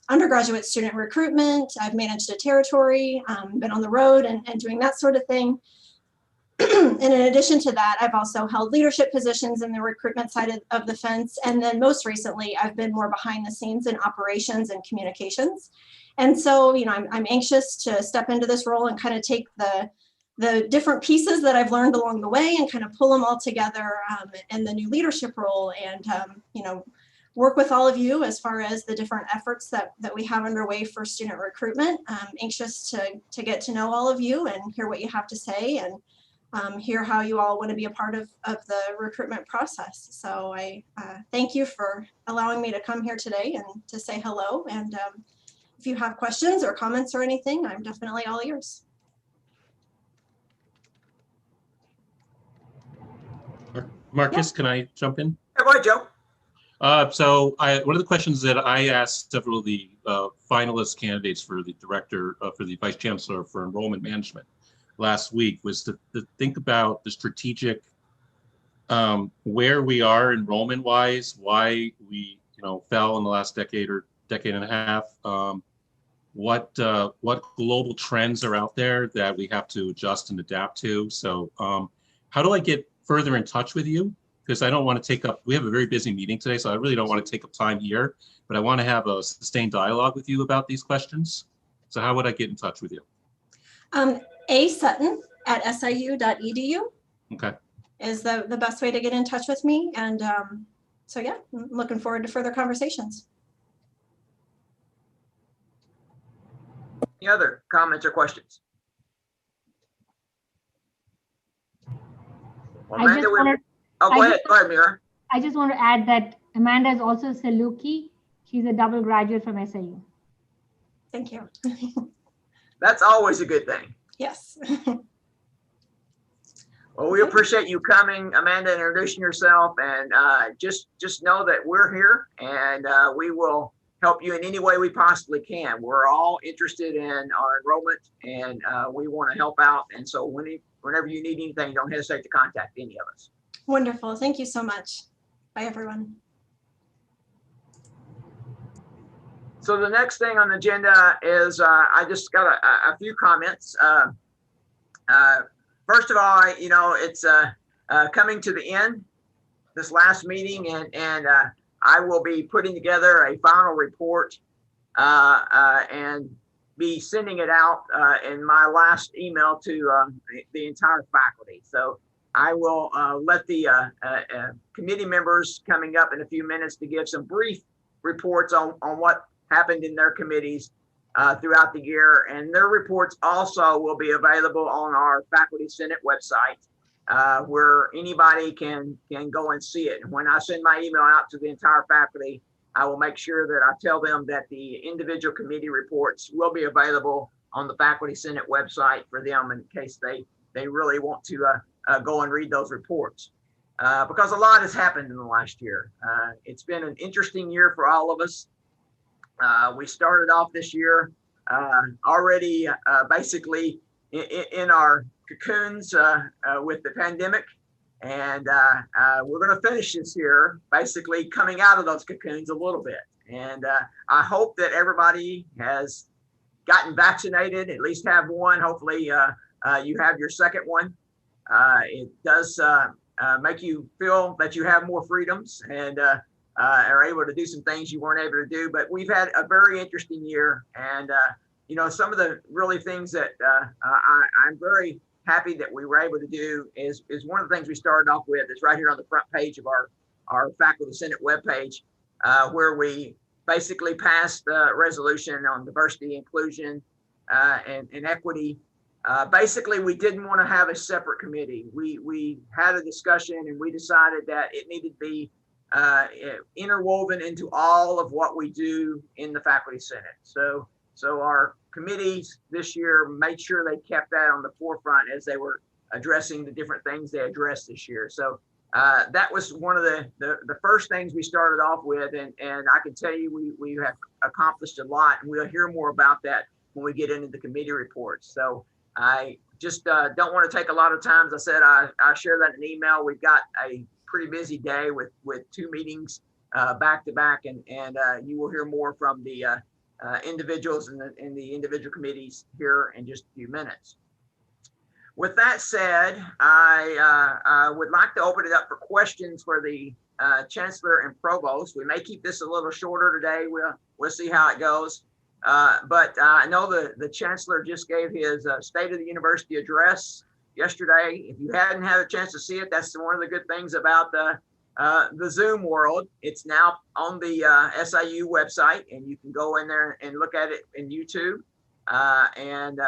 undergraduate student recruitment. I've managed a territory, been on the road and doing that sort of thing. And in addition to that, I've also held leadership positions in the recruitment side of the fence. And then most recently, I've been more behind the scenes in operations and communications. And so, you know, I'm anxious to step into this role and kind of take the different pieces that I've learned along the way and kind of pull them all together in the new leadership role and, you know, work with all of you as far as the different efforts that we have underway for student recruitment. I'm anxious to get to know all of you and hear what you have to say and hear how you all want to be a part of the recruitment process. So I thank you for allowing me to come here today and to say hello. And if you have questions or comments or anything, I'm definitely all ears. Marcus, Can I jump in? Yeah, go ahead, Joe. So one of the questions that I asked several of the finalist candidates for the director, for the vice chancellor for enrollment management last week was to think about the strategic, where we are enrollment wise, why we fell in the last decade or decade and a half, what global trends are out there that we have to adjust and adapt to. So how do I get further in touch with you? Because I don't want to take up, we have a very busy meeting today, so I really don't want to take up time here, but I want to have a sustained dialogue with you about these questions. So how would I get in touch with you? asutton@siu.edu Okay. is the best way to get in touch with me. And so yeah, I'm looking forward to further conversations. Any other comments or questions? Well, Amanda, go ahead, Mira. I just want to add that Amanda is also Saluki. She's a double graduate from SIU. Thank you. That's always a good thing. Yes. Well, we appreciate you coming, Amanda, and introducing yourself, and just know that we're here, and we will help you in any way we possibly can. We're all interested in our enrollment, and we want to help out. And so whenever you need anything, don't hesitate to contact any of us. Wonderful. Thank you so much. Bye, everyone. So the next thing on the agenda is I just got a few comments. First of all, it's coming to the end, this last meeting, and I will be putting together a final report and be sending it out in my last email to the entire faculty. So I will let the committee members coming up in a few minutes to give some brief reports on what happened in their committees throughout the year, and their reports also will be available on our Faculty Senate website, where anybody can go and see it. And when I send my email out to the entire faculty, I will make sure that I tell them that the individual committee reports will be available on the Faculty Senate website for them in case they really want to go and read those reports. Because a lot has happened in the last year. It's been an interesting year for all of us. We started off this year already basically in our cocoons with the pandemic, and we're going to finish this year basically coming out of those cocoons a little bit. And I hope that everybody has gotten vaccinated, at least have one. Hopefully you have your second one. It does make you feel that you have more freedoms and are able to do some things you weren't able to do. But we've had a very interesting year, and some of the really things that I'm very happy that we were able to do is one of the things we started off with is right here on the front page of our Faculty Senate webpage, where we basically passed a resolution on diversity, inclusion, and equity. Basically, we didn't want to have a separate committee. We had a discussion, and we decided that it needed to be interwoven into all of what we do in the Faculty Senate. So our committees this year made sure they kept that on the forefront as they were addressing the different things they addressed this year. So that was one of the first things we started off with, and I can tell you we have accomplished a lot, and we'll hear more about that when we get into the committee reports. So I just don't want to take a lot of time. As I said, I share that in an email. We've got a pretty busy day with 2 meetings back to back, and you will hear more from the individuals in the individual committees here in just a few minutes. With that said, I would like to open it up for questions for the Chancellor and Provost. We may keep this a little shorter today. We'll see how it goes. But I know the Chancellor just gave his State of the University address yesterday. If you hadn't had a chance to see it, that's one of the good things about the Zoom world. It's now on the SIU website, and you can go in there and look at it in YouTube and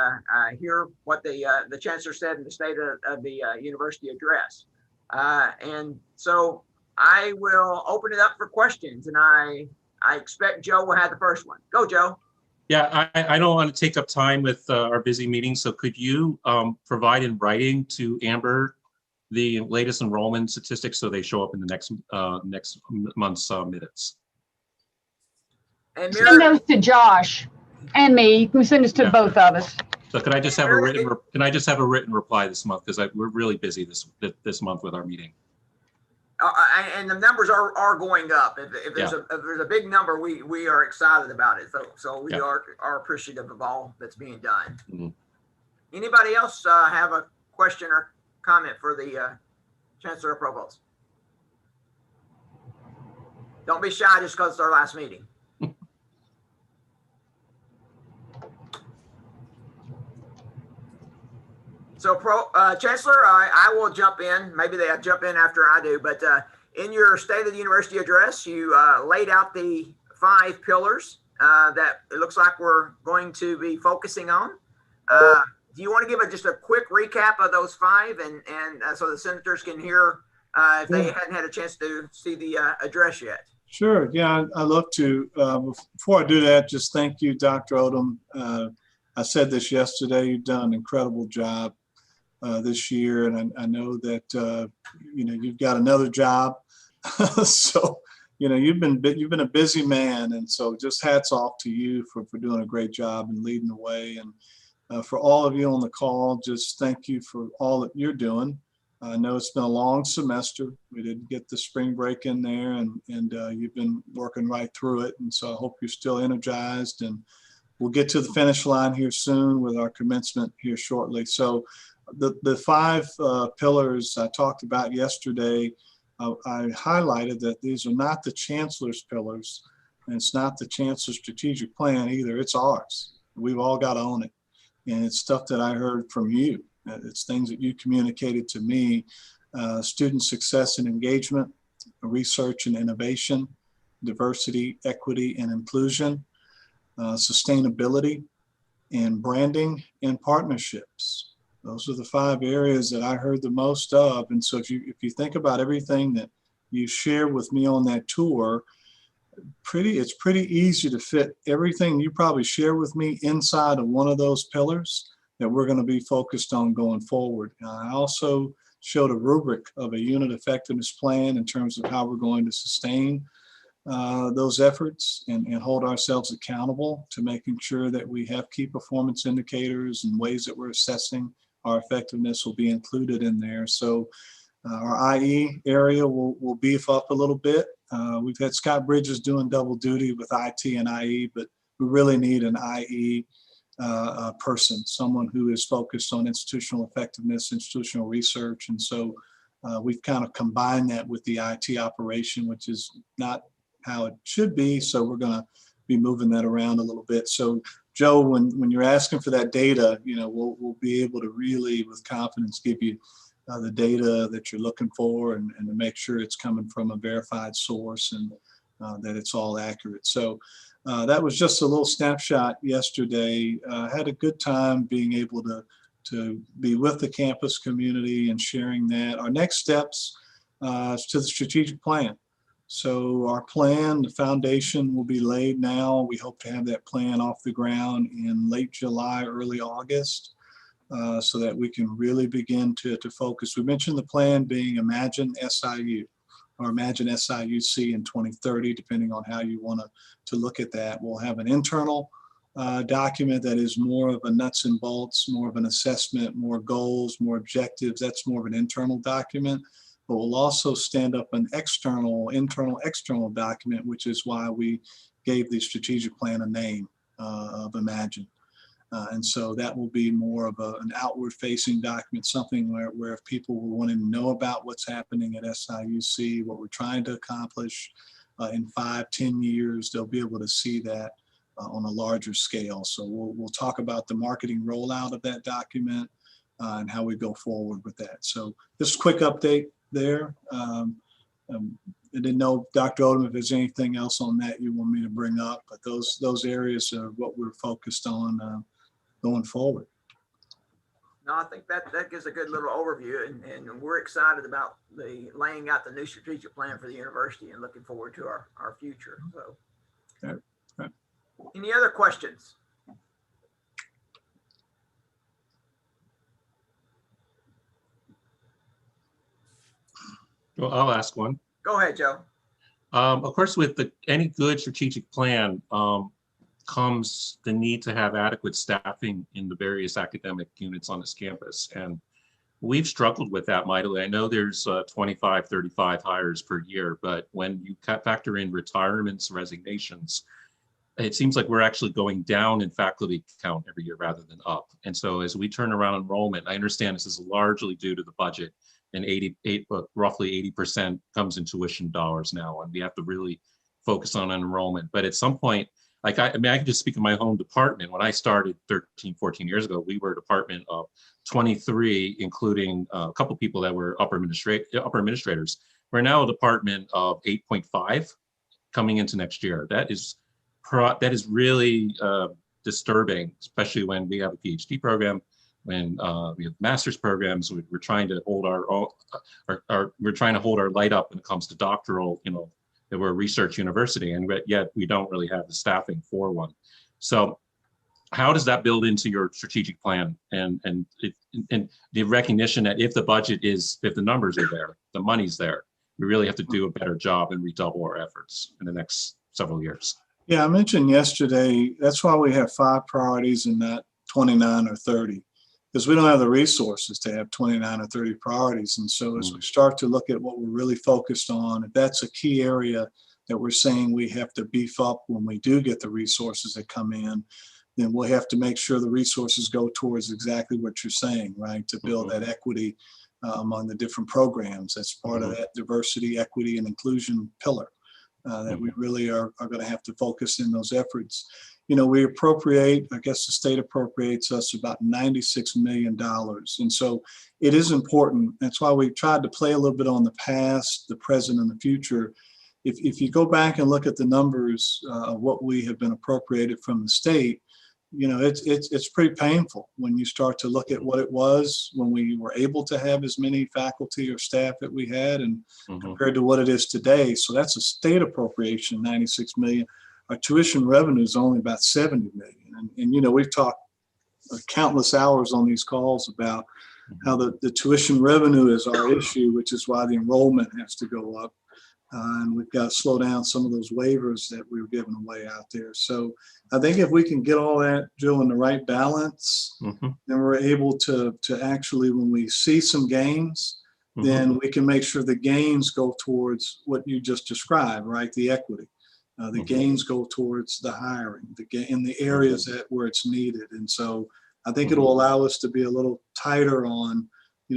hear what the Chancellor said in the State of the University address. And so I will open it up for questions, and I expect Joe will have the first one. Go, Joe. Yeah, I don't want to take up time with our busy meeting, so could you provide in writing to Amber the latest enrollment statistics so they show up in the next month's minutes? And Send those to Josh and me. You can send us to both of us. So could I just have a written reply this month, because we're really busy this month with our meeting. And the numbers are going up. If there's a big number, we are excited about it. So we are appreciative of all that's being done. Mm-hmm. Anybody else have a question or comment for the Chancellor or Provost? Don't be shy just because it's our last meeting. So, Chancellor, I will jump in. Maybe they jump in after I do. But in your State of the University address, you laid out the 5 pillars that it looks like we're going to be focusing on. Do you want to give just a quick recap of those 5, and so the senators can hear if they hadn't had a chance to see the address yet? Sure. Yeah, I'd love to. Before I do that, just thank you, Dr. Odom. I said this yesterday. You've done an incredible job this year, and I know that you've got another job. So you've been a busy man, and so just hats off to you for doing a great job and leading the way. And for all of you on the call, just thank you for all that you're doing. I know it's been a long semester. We didn't get the spring break in there, and you've been working right through it. And so I hope you're still energized, and we'll get to the finish line here soon with our commencement here shortly. So the 5 pillars I talked about yesterday, I highlighted that these are not the Chancellor's pillars, and it's not the Chancellor's strategic plan either. It's ours. We've all got to own it. And it's stuff that I heard from you. It's things that you communicated to me: student success and engagement, research and innovation, diversity, equity, and inclusion, sustainability, and branding and partnerships. Those are the 5 areas that I heard the most of. And so if you think about everything that you shared with me on that tour, it's pretty easy to fit everything you probably share with me inside of one of those pillars that we're going to be focused on going forward. I also showed a rubric of a unit effectiveness plan in terms of how we're going to sustain those efforts and hold ourselves accountable to making sure that we have key performance indicators and ways that we're assessing our effectiveness will be included in there. So our IE area will beef up a little bit. We've had Scott Bridges doing double duty with IT and IE, but we really need an IE person, someone who is focused on institutional effectiveness, institutional research. And so we've kind of combined that with the IT operation, which is not how it should be. So we're going to be moving that around a little bit. So Joe, when you're asking for that data, we'll be able to really with confidence give you the data that you're looking for, and to make sure it's coming from a verified source and that it's all accurate. So that was just a little snapshot yesterday. Had a good time being able to be with the campus community and sharing that. Our next steps is to the strategic plan. So our plan, the foundation will be laid now. We hope to have that plan off the ground in late July, early August. So that we can really begin to focus. We mentioned the plan being Imagine SIU or Imagine SIUC in 2030, depending on how you want to look at that. We'll have an internal document that is more of a nuts and bolts, more of an assessment, more goals, more objectives. That's more of an internal document. but we'll also stand up an internal, external document, which is why we gave the strategic plan a name of Imagine. And so that will be more of an outward-facing document, something where if people will want to know about what's happening at SIUC, what we're trying to accomplish in 5-10 years, they'll be able to see that on a larger scale. So we'll talk about the marketing rollout of that document and how we go forward with that. So just a quick update there. I didn't know, Dr. Odom, if there's anything else on that you want me to bring up, but those areas are what we're focused on going forward. No, I think that gives a good little overview, and we're excited about the laying out the new strategic plan for the university and looking forward to our future. So, Right. Any other questions? Well, I'll ask one. Go ahead, Joe. Of course, with any good strategic plan comes the need to have adequate staffing in the various academic units on this campus. And we've struggled with that mightily. I know there's 25, 35 hires per year, but when you factor in retirements, resignations, it seems like we're actually going down in faculty count every year rather than up. And so as we turn around enrollment, I understand this is largely due to the budget, and roughly 80% comes in tuition dollars now, and we have to really focus on enrollment. But at some point, like I can just speak of my home department. When I started 13, 14 years ago, we were a department of 23, including a couple people that were upper administrators. We're now a department of 8.5 coming into next year. That is really disturbing, especially when we have a PhD program, when we have master's programs. We're trying to hold we're trying to hold our light up when it comes to doctoral, that we're a research university, and yet we don't really have the staffing for one. So how does that build into your strategic plan and the recognition that if the numbers are there, the money's there, we really have to do a better job and redouble our efforts in the next several years? Yeah, I mentioned yesterday, that's why we have 5 priorities and not 29 or 30, because we don't have the resources to have 29 or 30 priorities. And so as we start to look at what we're really focused on, if that's a key area that we're saying we have to beef up when we do get the resources that come in, then we'll have to make sure the resources go towards exactly what you're saying, right? To build that equity among the different programs. That's part of that diversity, equity, and inclusion pillar that we really are going to have to focus in those efforts. We appropriate, I guess the state appropriates us about $96 million. And so it is important. That's why we tried to play a little bit on the past, the present, and the future. If you go back and look at the numbers of what we have been appropriated from the state, it's pretty painful when you start to look at what it was when we were able to have as many faculty or staff that we had, and compared to what it is today. So that's a state appropriation, 96 million. Our tuition revenue is only about 70 million. And we've talked countless hours on these calls about how the tuition revenue is our issue, which is why the enrollment has to go up. And we've got to slow down some of those waivers that we were giving away out there. So I think if we can get all that, Joe, in the right balance, then we're able to actually, when we see some gains, then we can make sure the gains go towards what you just described, right? The equity. The gains go towards the hiring, in the areas where it's needed. And so I think it'll allow us to be a little tighter on,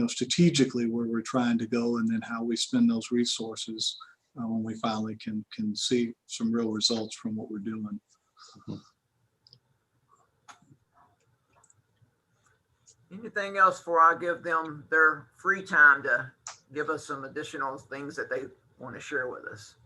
strategically where we're trying to go, and then how we spend those resources when we finally can see some real results from what we're doing. Anything else before I give them their free time to give us some additional things that they want to share with us?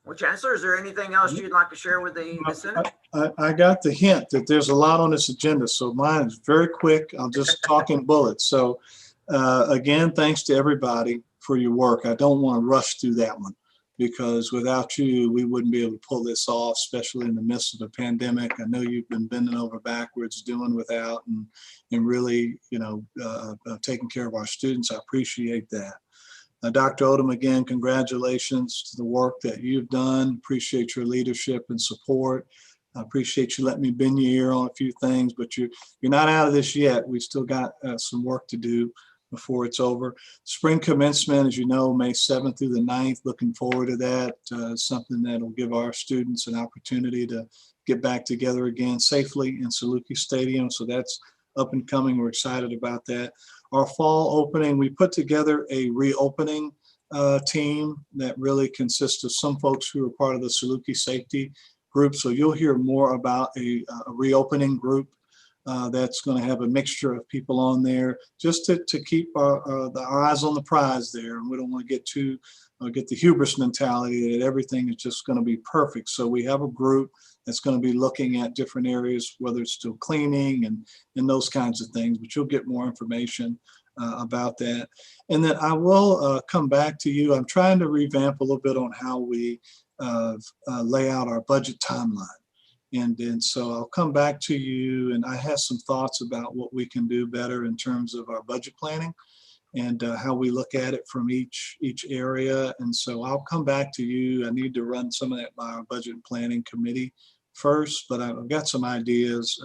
Well, Chancellor, is there anything else you'd like to share with the Senate? I got the hint that there's a lot on this agenda, so mine is very quick. I'll just talk in bullets. So again, thanks to everybody for your work. I don't want to rush through that one, because without you, we wouldn't be able to pull this off, especially in the midst of a pandemic. I know you've been bending over backwards doing without and really, taking care of our students. I appreciate that. Dr. Odom, again, congratulations to the work that you've done. Appreciate your leadership and support. I appreciate you letting me bend your ear on a few things, but you're not out of this yet. We still got some work to do before it's over. Spring commencement, as you know, May 7th through the 9th. Looking forward to that. Something that will give our students an opportunity to get back together again safely in Saluki Stadium. So that's up and coming. We're excited about that. Our fall opening, we put together a reopening team that really consists of some folks who are part of the Saluki Safety Group. So you'll hear more about a reopening group that's going to have a mixture of people on there, just to keep our eyes on the prize there. And we don't want to get the hubris mentality that everything is just going to be perfect. So we have a group that's going to be looking at different areas, whether it's still cleaning and those kinds of things, but you'll get more information about that. And then I will come back to you. I'm trying to revamp a little bit on how we lay out our budget timeline. And so I'll come back to you, and I have some thoughts about what we can do better in terms of our budget planning and how we look at it from each area. And so I'll come back to you. I need to run some of that by our budget and planning committee first, but I've got some ideas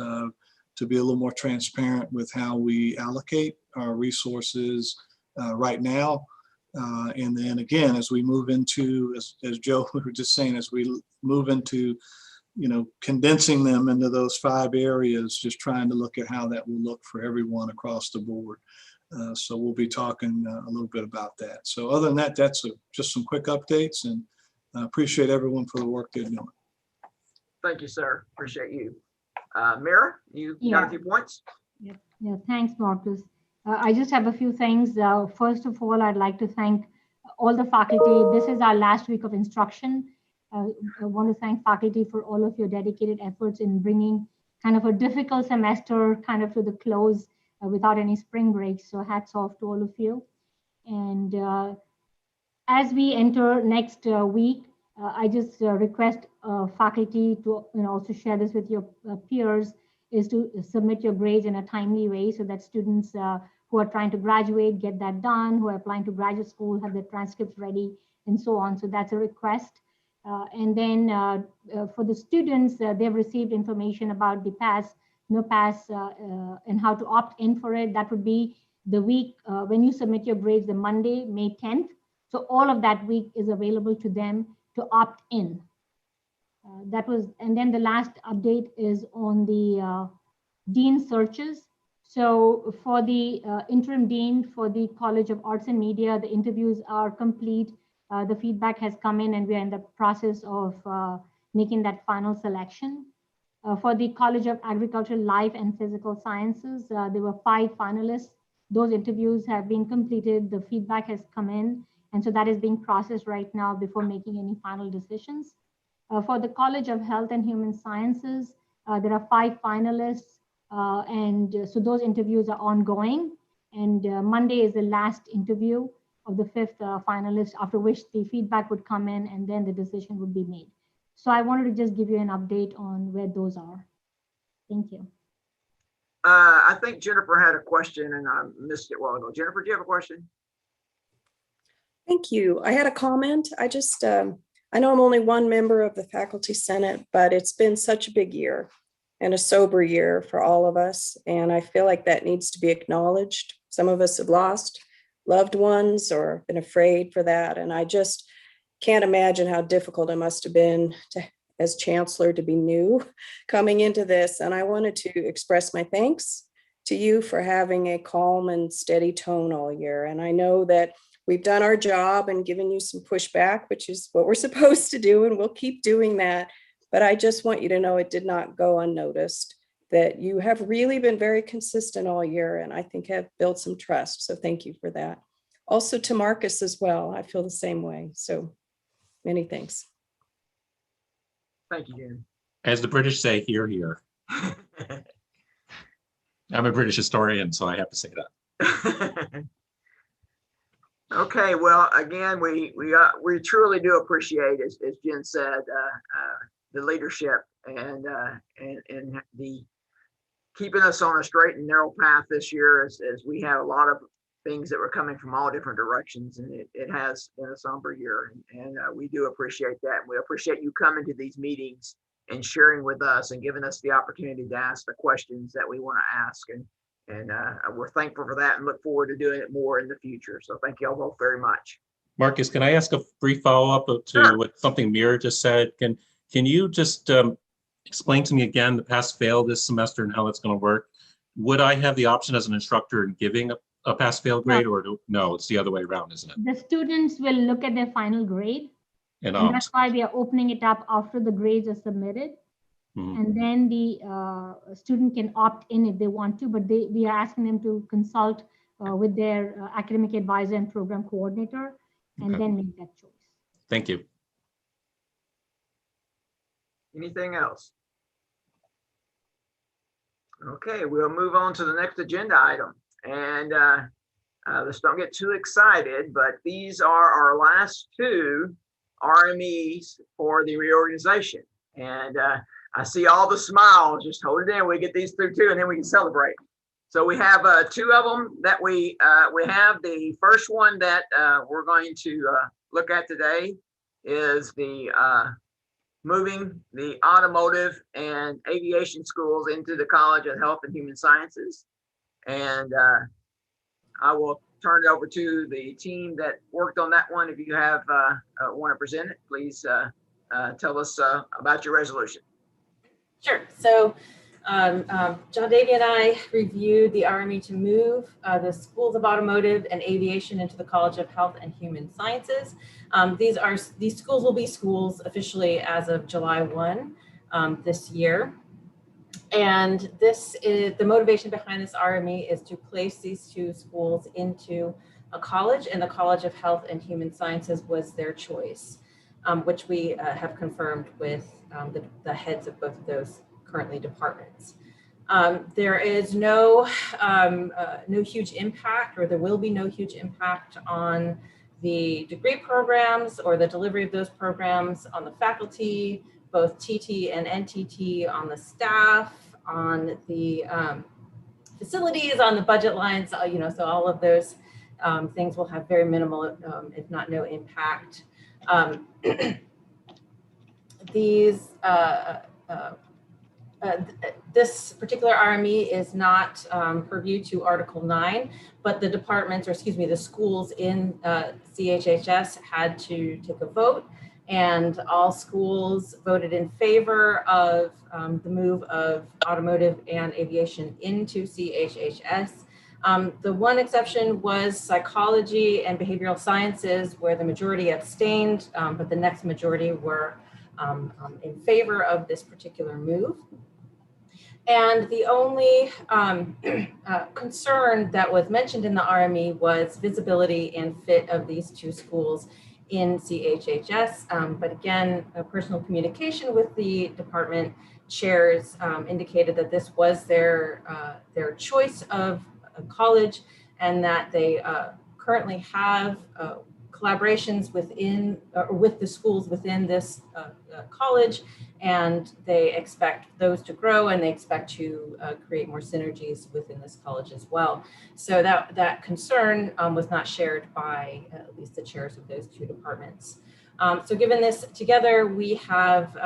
to be a little more transparent with how we allocate our resources right now. And then again, as we move into, as Joe, we were just saying, as we move into, condensing them into those 5 areas, just trying to look at how that will look for everyone across the board. So we'll be talking a little bit about that. So other than that, that's just some quick updates, and I appreciate everyone for the work they're doing. Thank you, sir. Appreciate you. Mira, you got a few points? Yeah, thanks, Marcus. I just have a few things. First of all, I'd like to thank all the faculty. This is our last week of instruction. I want to thank faculty for all of your dedicated efforts in bringing kind of a difficult semester kind of to the close without any spring breaks. So hats off to all of you. And as we enter next week, I just request faculty to also share this with your peers, is to submit your grades in a timely way so that students who are trying to graduate get that done, who are applying to graduate school have their transcripts ready, and so on. So that's a request. And then for the students, they've received information about the pass, no pass, and how to opt in for it. That would be the week when you submit your grades, the Monday, May 10th. So all of that week is available to them to opt in. And then the last update is on the dean searches. So for the interim dean for the College of Arts and Media, the interviews are complete. The feedback has come in, and we are in the process of making that final selection. For the College of Agricultural, Life and Physical Sciences, there were 5 finalists. Those interviews have been completed. The feedback has come in, and so that is being processed right now before making any final decisions. For the College of Health and Human Sciences, there are 5 finalists, and so those interviews are ongoing. And Monday is the last interview of the 5th finalist, after which the feedback would come in and then the decision would be made. So I wanted to just give you an update on where those are. Thank you. I think Jennifer had a question and I missed it a while ago. Jennifer, do you have a question? Thank you. I had a comment. I know I'm only one member of the Faculty Senate, but it's been such a big year and a sober year for all of us. And I feel like that needs to be acknowledged. Some of us have lost loved ones or been afraid for that. And I just can't imagine how difficult it must have been as chancellor to be new coming into this. And I wanted to express my thanks to you for having a calm and steady tone all year. And I know that we've done our job and given you some pushback, which is what we're supposed to do, and we'll keep doing that. But I just want you to know it did not go unnoticed, that you have really been very consistent all year, and I think have built some trust. So thank you for that. Also to Marcus as well. I feel the same way. So many thanks. Thank you, Jen. As the British say, hear, hear. I'm a British historian, so I have to say that. Okay, well, again, we truly do appreciate, as Jen said, the leadership and the keeping us on a straight and narrow path this year, as we had a lot of things that were coming from all different directions, and it has been a somber year, and we do appreciate that. We appreciate you coming to these meetings and sharing with us and giving us the opportunity to ask the questions that we want to ask. And we're thankful for that and look forward to doing it more in the future. So thank you all both very much. Marcus, can I ask a brief follow-up to Sure. what something Mira just said? Can you just explain to me again the pass-fail this semester and how it's going to work? Would I have the option as an instructor in giving a pass-fail grade, or no, it's the other way around, isn't it? The students will look at their final grade, And and that's why we are opening it up after the grades are submitted. Mhm. And then the student can opt in if they want to, but we are asking them to consult with their academic advisor and program coordinator, and Okay. then make that choice. Thank you. Anything else? Okay, we'll move on to the next agenda item. And let's don't get too excited, but these are our last two RMEs for the reorganization. And I see all the smiles. Just hold it in. We get these through too, and then we can celebrate. So we have two of them that we have. The first one that we're going to look at today is the moving the automotive and aviation schools into the College of Health and Human Sciences. And I will turn it over to the team that worked on that one. If you have want to present it, please tell us about your resolution. Sure. So John Davey and I reviewed the RME to move the schools of automotive and aviation into the College of Health and Human Sciences. These schools will be schools officially as of July 1 this year. And this is the motivation behind this RME is to place these two schools into a college, and the College of Health and Human Sciences was their choice, which we have confirmed with the heads of both of those currently departments. There is no huge impact, or there will be no huge impact on the degree programs or the delivery of those programs on the faculty, both TT and NTT, on the staff, on the facilities, on the budget lines, so all of those things will have very minimal, if not no impact. This particular RME is not purview to Article 9, but the departments, or excuse me, the schools in CHHS had to take a vote, and all schools voted in favor of the move of automotive and aviation into CHHS. The one exception was psychology and behavioral sciences, where the majority abstained, but the next majority were in favor of this particular move. And the only concern that was mentioned in the RME was visibility and fit of these two schools in CHHS. But again, personal communication with the department chairs indicated that this was their choice of a college, and that they currently have collaborations within with the schools within this college, and they expect those to grow, and they expect to create more synergies within this college as well. So that concern was not shared by at least the chairs of those two departments. So given this together, we have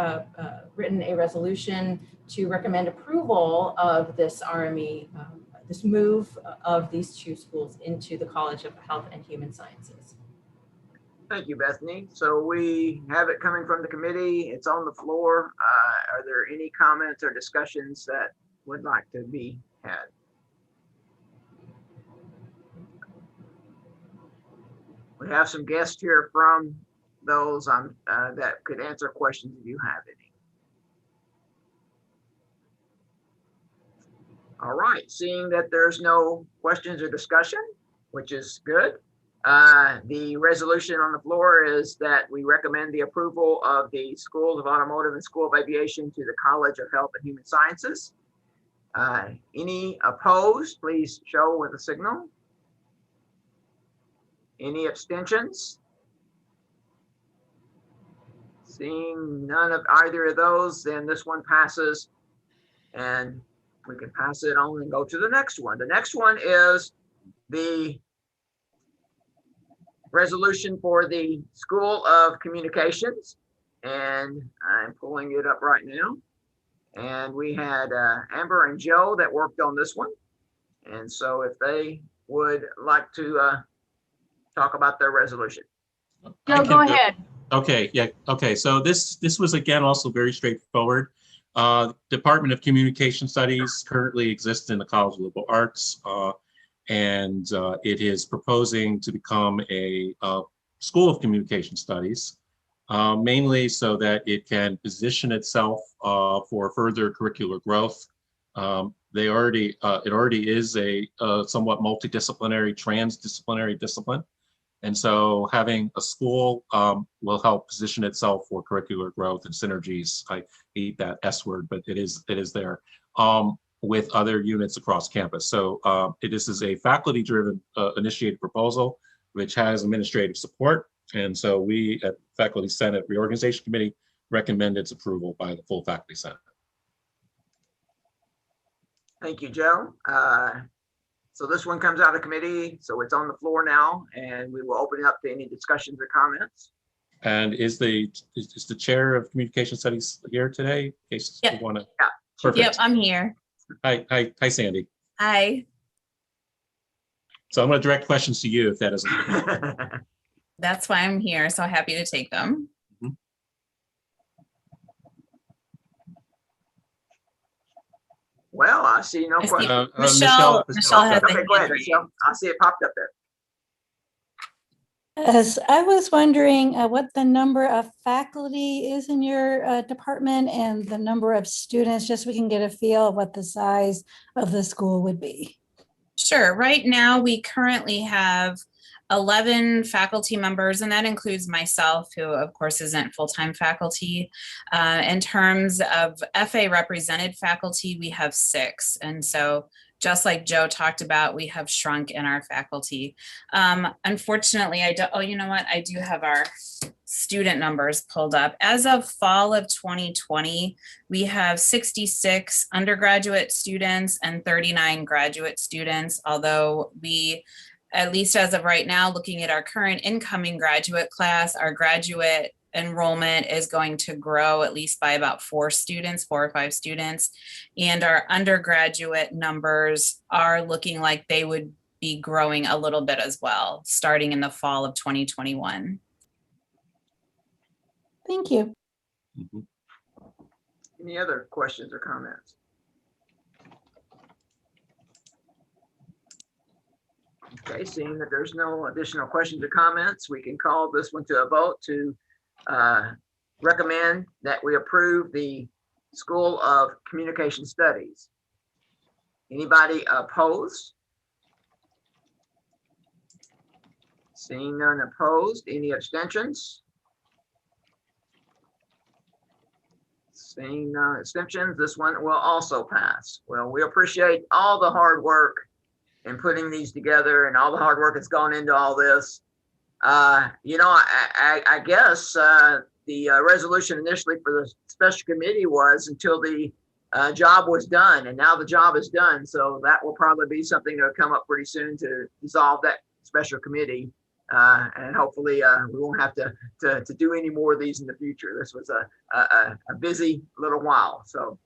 written a resolution to recommend approval of this RME, this move of these two schools into the College of Health and Human Sciences. Thank you, Bethany. So we have it coming from the committee. It's on the floor. Are there any comments or discussions that would like to be had? We have some guests here from those that could answer questions if you have any. All right, seeing that there's no questions or discussion, which is good. The resolution on the floor is that we recommend the approval of the Schools of Automotive and School of Aviation to the College of Health and Human Sciences. Any opposed, please show with a signal. Any abstentions? Seeing none of either of those, then this one passes, and we can pass it on and go to the next one. The next one is the resolution for the School of Communications. and I'm pulling it up right now. And we had Amber and Joe that worked on this one. And so if they would like to talk about their resolution. I Joe, can go ahead. Okay, yeah, okay. So this was again also very straightforward. Department of Communication Studies currently exists in the College of Liberal Arts, and it is proposing to become a School of Communication Studies, mainly so that it can position itself for further curricular growth. It already is a somewhat multidisciplinary, transdisciplinary discipline. And so having a school will help position itself for curricular growth and synergies. I hate that S word, but it is there with other units across campus. So this is a faculty-driven initiated proposal, which has administrative support. And so we at Faculty Senate Reorganization Committee recommend its approval by the full Faculty Senate. Thank you, Joe. So this one comes out of committee, so it's on the floor now, and we will open it up to any discussions or comments. And is the chair of Communication Studies here today? In case you want to. Yeah. Perfect. Yep, I'm here. Hi, Sandy. Hi. So I'm going to direct questions to you if that isn't. That's why I'm here. So happy to take them. Well, I see no I see questions. Michelle has Okay, the go ahead, hand raised. Michelle. I see it popped up there. Yes, I was wondering what the number of faculty is in your department and the number of students, just so we can get a feel of what the size of the school would be. Sure. Right now, we currently have 11 faculty members, and that includes myself, who of course isn't full-time faculty. In terms of FA represented faculty, we have 6. And so just like Joe talked about, we have shrunk in our faculty. Unfortunately, you know what? I do have our student numbers pulled up. As of fall of 2020, we have 66 undergraduate students and 39 graduate students, although we, at least as of right now, looking at our current incoming graduate class, our graduate enrollment is going to grow at least by about 4 or 5 students. And our undergraduate numbers are looking like they would be growing a little bit as well, starting in the fall of 2021. Thank you. Any other questions or comments? Okay, seeing that there's no additional questions or comments, we can call this one to a vote to recommend that we approve the School of Communication Studies. Anybody opposed? Seeing none opposed, any abstentions? Seeing none abstentions, this one will also pass. Well, we appreciate all the hard work in putting these together and all the hard work that's gone into all this. You know, I guess the resolution initially for the special committee was until the job was done, and now the job is done. So that will probably be something that will come up pretty soon to dissolve that special committee. And hopefully we won't have to do any more of these in the future. This was a busy little while. So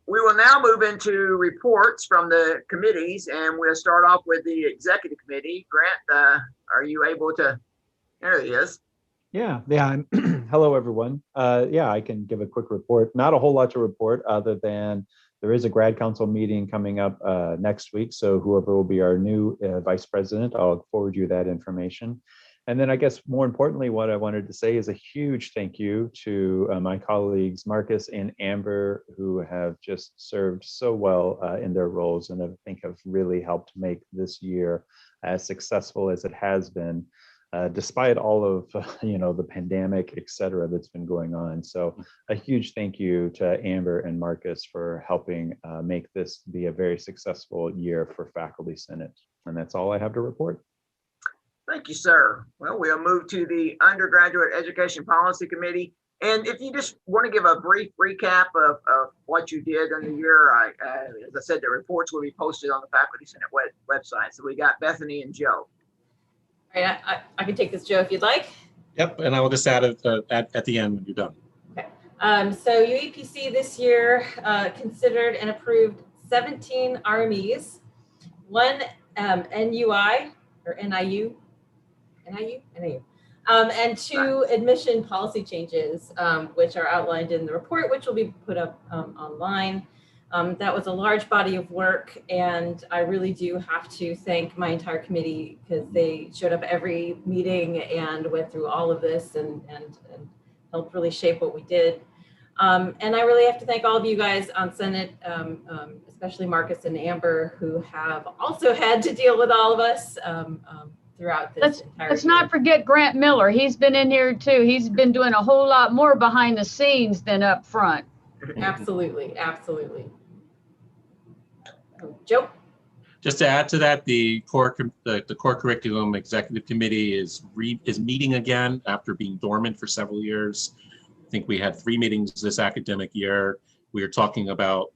we will now move into reports from the committees, and we'll start off with the executive committee. Grant, are you able to? There he is. Yeah. Hello, everyone. Yeah, I can give a quick report. Not a whole lot to report other than there is a grad council meeting coming up next week. So whoever will be our new vice president, I'll forward you that information. And then I guess more importantly, what I wanted to say is a huge thank you to my colleagues, Marcus and Amber, who have just served so well in their roles and I think have really helped make this year as successful as it has been, despite all of the pandemic, et cetera, that's been going on. So a huge thank you to Amber and Marcus for helping make this be a very successful year for Faculty Senate. And that's all I have to report. Thank you, sir. Well, we'll move to the Undergraduate Education Policy Committee. And if you just want to give a brief recap of what you did in the year, as I said, the reports will be posted on the Faculty Senate website. So we got Bethany and Joe. All right, I can take this, Joe, if you'd like. Yep, and I will just add it at the end when you're done. So UEPC this year considered and approved 17 RMEs, one NUI or NIU, and 2 admission policy changes, which are outlined in the report, which will be put up online. That was a large body of work, and I really do have to thank my entire committee because they showed up every meeting and went through all of this and helped really shape what we did. And I really have to thank all of you guys on Senate, especially Marcus and Amber, who have also had to deal with all of us throughout this entire Let's year. not forget Grant Miller. He's been in here too. He's been doing a whole lot more behind the scenes than up front. Absolutely, absolutely. Joe? Just to add to that, the core curriculum executive committee is meeting again after being dormant for several years. I think we had 3 meetings this academic year. We are talking about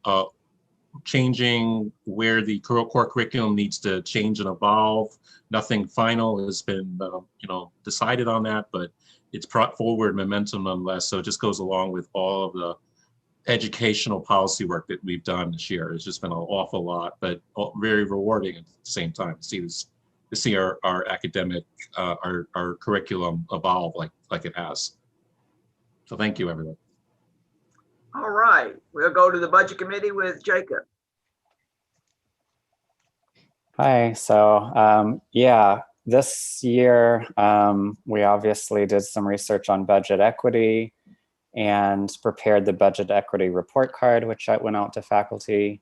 changing where the core curriculum needs to change and evolve. Nothing final has been decided on that, but it's brought forward momentum nonetheless. So it just goes along with all of the educational policy work that we've done this year. It's just been an awful lot, but very rewarding at the same time to see our academic our curriculum evolve like it has. So thank you, everyone. All right, we'll go to the budget committee with Jacob. Hi, so yeah, this year we obviously did some research on budget equity and prepared the budget equity report card, which I went out to faculty,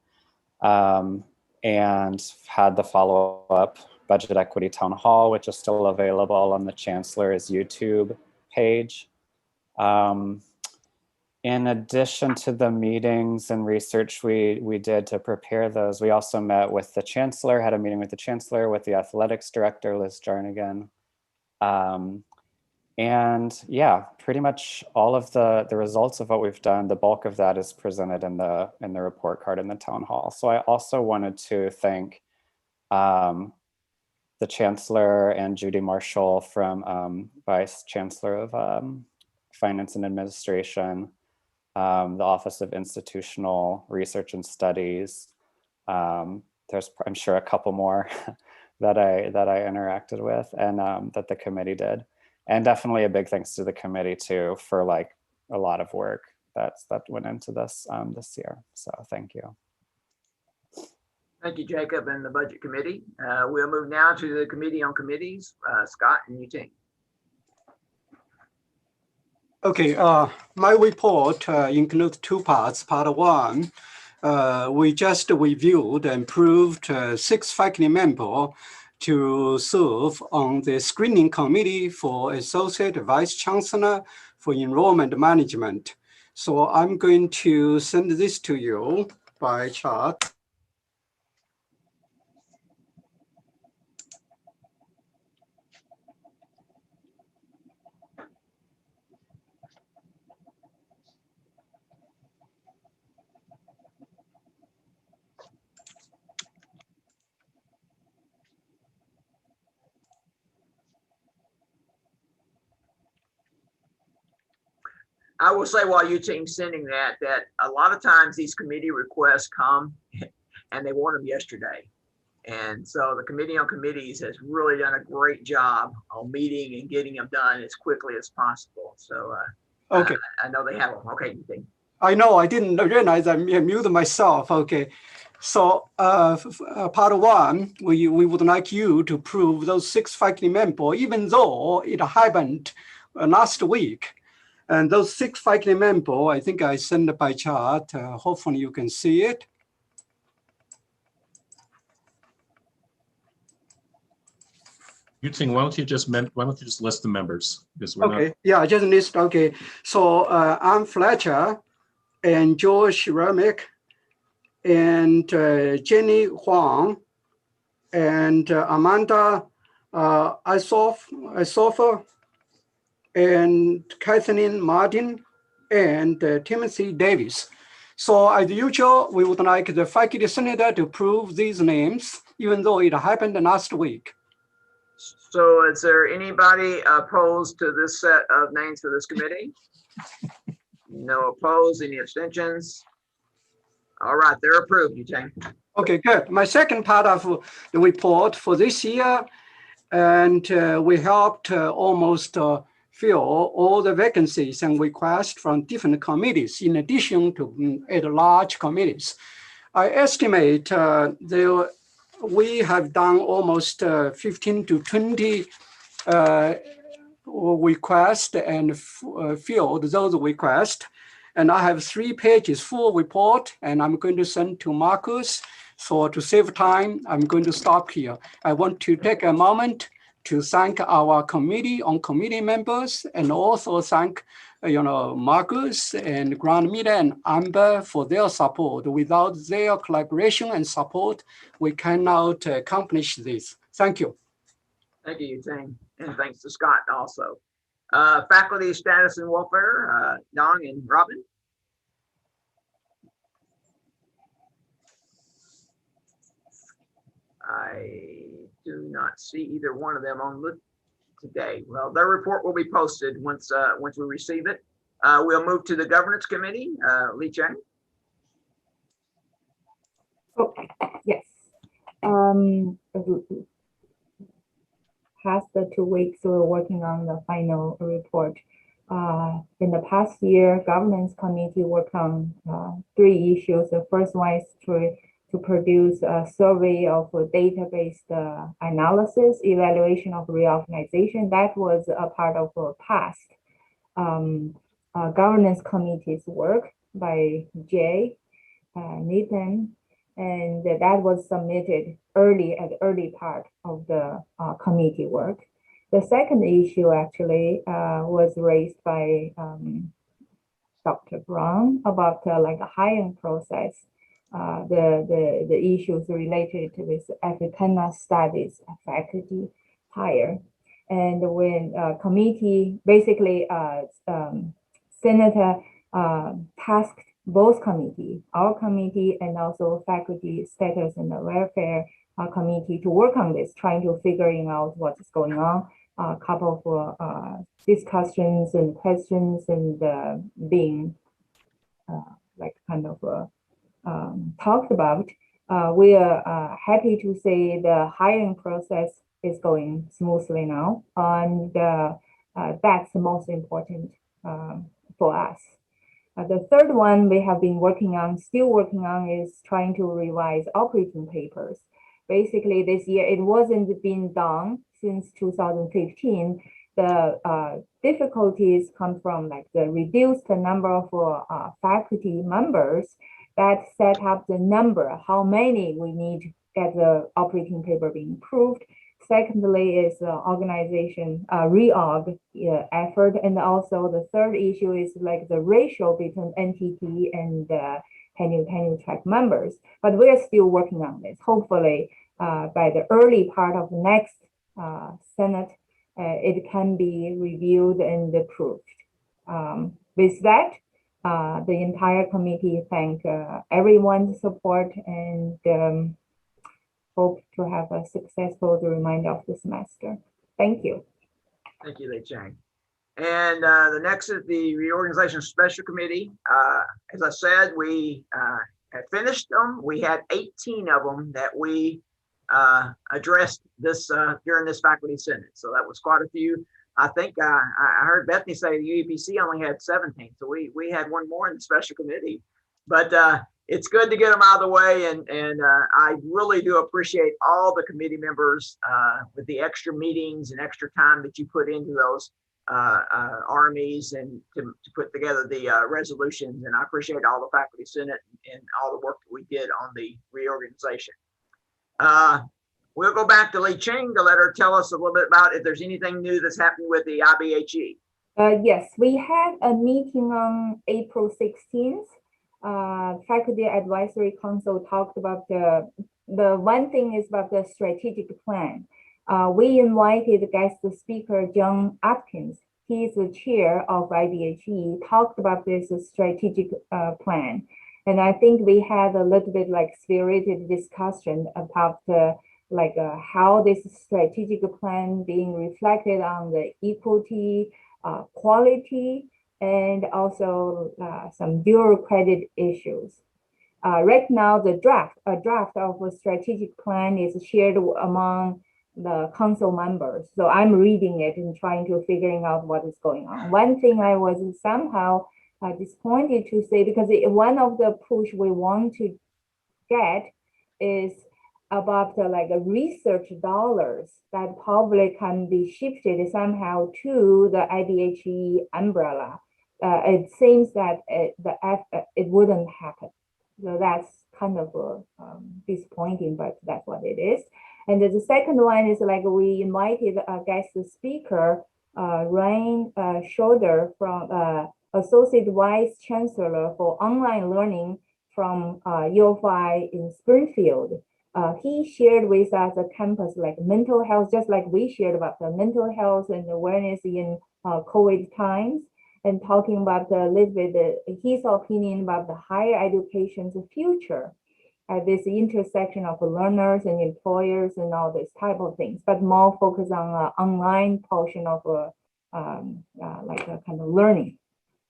and had the follow-up budget equity town hall, which is still available on the Chancellor's YouTube page. In addition to the meetings and research we did to prepare those, we also met with the Chancellor, had a meeting with the Chancellor, with the athletics director, Liz Jarnigan. And yeah, pretty much all of the results of what we've done, the bulk of that is presented in the report card in the town hall. So I also wanted to thank the Chancellor and Judy Marshall from Vice Chancellor of Finance and Administration, the Office of Institutional Research and Studies. There's, I'm sure, a couple more that I interacted with and that the committee did. And definitely a big thanks to the committee too for like a lot of work that went into this this year. So thank you. Thank you, Jacob, and the budget committee. We'll move now to the committee on committees. Scott and Eugene. Okay, my report includes 2 parts. Part 1, we just reviewed and approved 6 faculty members to serve on the screening committee for Associate Vice Chancellor for Enrollment Management. So I'm going to send this to you by chat. I will say while Eugene's sending that a lot of times these committee requests come and they want them yesterday. And so the committee on committees has really done a great job on meeting and getting them done as quickly as possible. So okay, I know they have them. Okay, Eugene. I know, I didn't realize I muted myself. Okay, so part 1, we would like you to approve those 6 faculty members, even though it happened last week. And those 6 faculty members, I think I sent it by chat. Hopefully you can see it. Eugene, why don't you just list the members? Because we're Okay, yeah, I just list. Okay, so Ann Fletcher and George Remick and Jenny Huang and Amanda Isofer and Kathleen Martin and Timothy Davis. So as usual, we would like the faculty senator to approve these names, even though it happened last week. So is there anybody opposed to this set of names for this committee? No opposed, any abstentions? All right, they're approved, Eugene. Okay, good. My second part of the report for this year, and we helped almost fill all the vacancies and requests from different committees in addition to at-large committees. I estimate we have done almost 15 to 20 requests and filled those requests. And I have 3 pages full report, and I'm going to send to Marcus. So to save time, I'm going to stop here. I want to take a moment to thank our committee members, and also thank Marcus and Grand Media and Amber for their support. Without their collaboration and support, we cannot accomplish this. Thank you. Thank you, Eugene, and thanks to Scott also. Faculty status and welfare, Dong and Robin. I do not see either one of them on today. Well, their report will be posted once we receive it. We'll move to the governance committee. Lee Chang. Oh, yes. Past the 2 weeks, we're working on the final report. In the past year, governance committee worked on 3 issues. The first one is to produce a survey of database analysis, evaluation of reorganization. That was a part of past governance committee's work by Jay, Nathan, and that was submitted at early part of the committee work. The second issue actually was raised by Dr. Brown about like a hiring process. The issues related to this Africana studies faculty hire. And when committee, basically Senator tasked both committee, our committee and also faculty status and the welfare committee to work on this, trying to figuring out what's going on. A couple of discussions and questions and being like kind of talked about. We are happy to say the hiring process is going smoothly now, and that's the most important for us. The third one we have been still working on, is trying to revise operating papers. Basically, this year it wasn't been done since 2015. The difficulties come from like the reduced number of faculty members that set up the number, how many we need to get the operating paper being approved. Secondly is organization reorg effort. And also the third issue is like the ratio between NTT and tenure track members. But we are still working on this. Hopefully by the early part of next Senate, it can be reviewed and approved. With that, the entire committee thank everyone's support and hope to have a successful remainder of the semester. Thank you. Thank you, Lei Chang. And the next is the Reorganization Special Committee. As I said, we had finished them. We had 18 of them that we addressed this during this faculty senate. So that was quite a few. I think I heard Bethany say the UEPC only had 17. So we had one more in the special committee. But it's good to get them out of the way. And I really do appreciate all the committee members with the extra meetings and extra time that you put into those RMEs and to put together the resolutions. And I appreciate all the faculty senate and all the work that we did on the reorganization. We'll go back to Lee Ching to let her tell us a little bit about if there's anything new that's happening with the IBHE. Yes, we had a meeting on April 16th. Faculty Advisory Council talked about the one thing is about the strategic plan. We invited guest speaker John Atkins. He is the chair of IBHE, talked about this strategic plan. And I think we had a little bit like spirited discussion about like how this strategic plan being reflected on the equity, quality, and also some dual credit issues. Right now, a draft of a strategic plan is shared among the council members. So I'm reading it and trying to figuring out what is going on. One thing I was somehow disappointed to say, because one of the push we want to get is about the like research dollars that probably can be shifted somehow to the IDHE umbrella. It seems that it wouldn't happen. So that's kind of disappointing, but that's what it is. And the second one is like we invited a guest speaker, Ryan Schroeder, from Associate Vice Chancellor for Online Learning from U of I in Springfield. He shared with us a campus like mental health, just like we shared about the mental health and awareness in COVID times, and talking about a little bit his opinion about the higher education's future at this intersection of learners and employers and all this type of things, but more focus on online portion of like a kind of learning.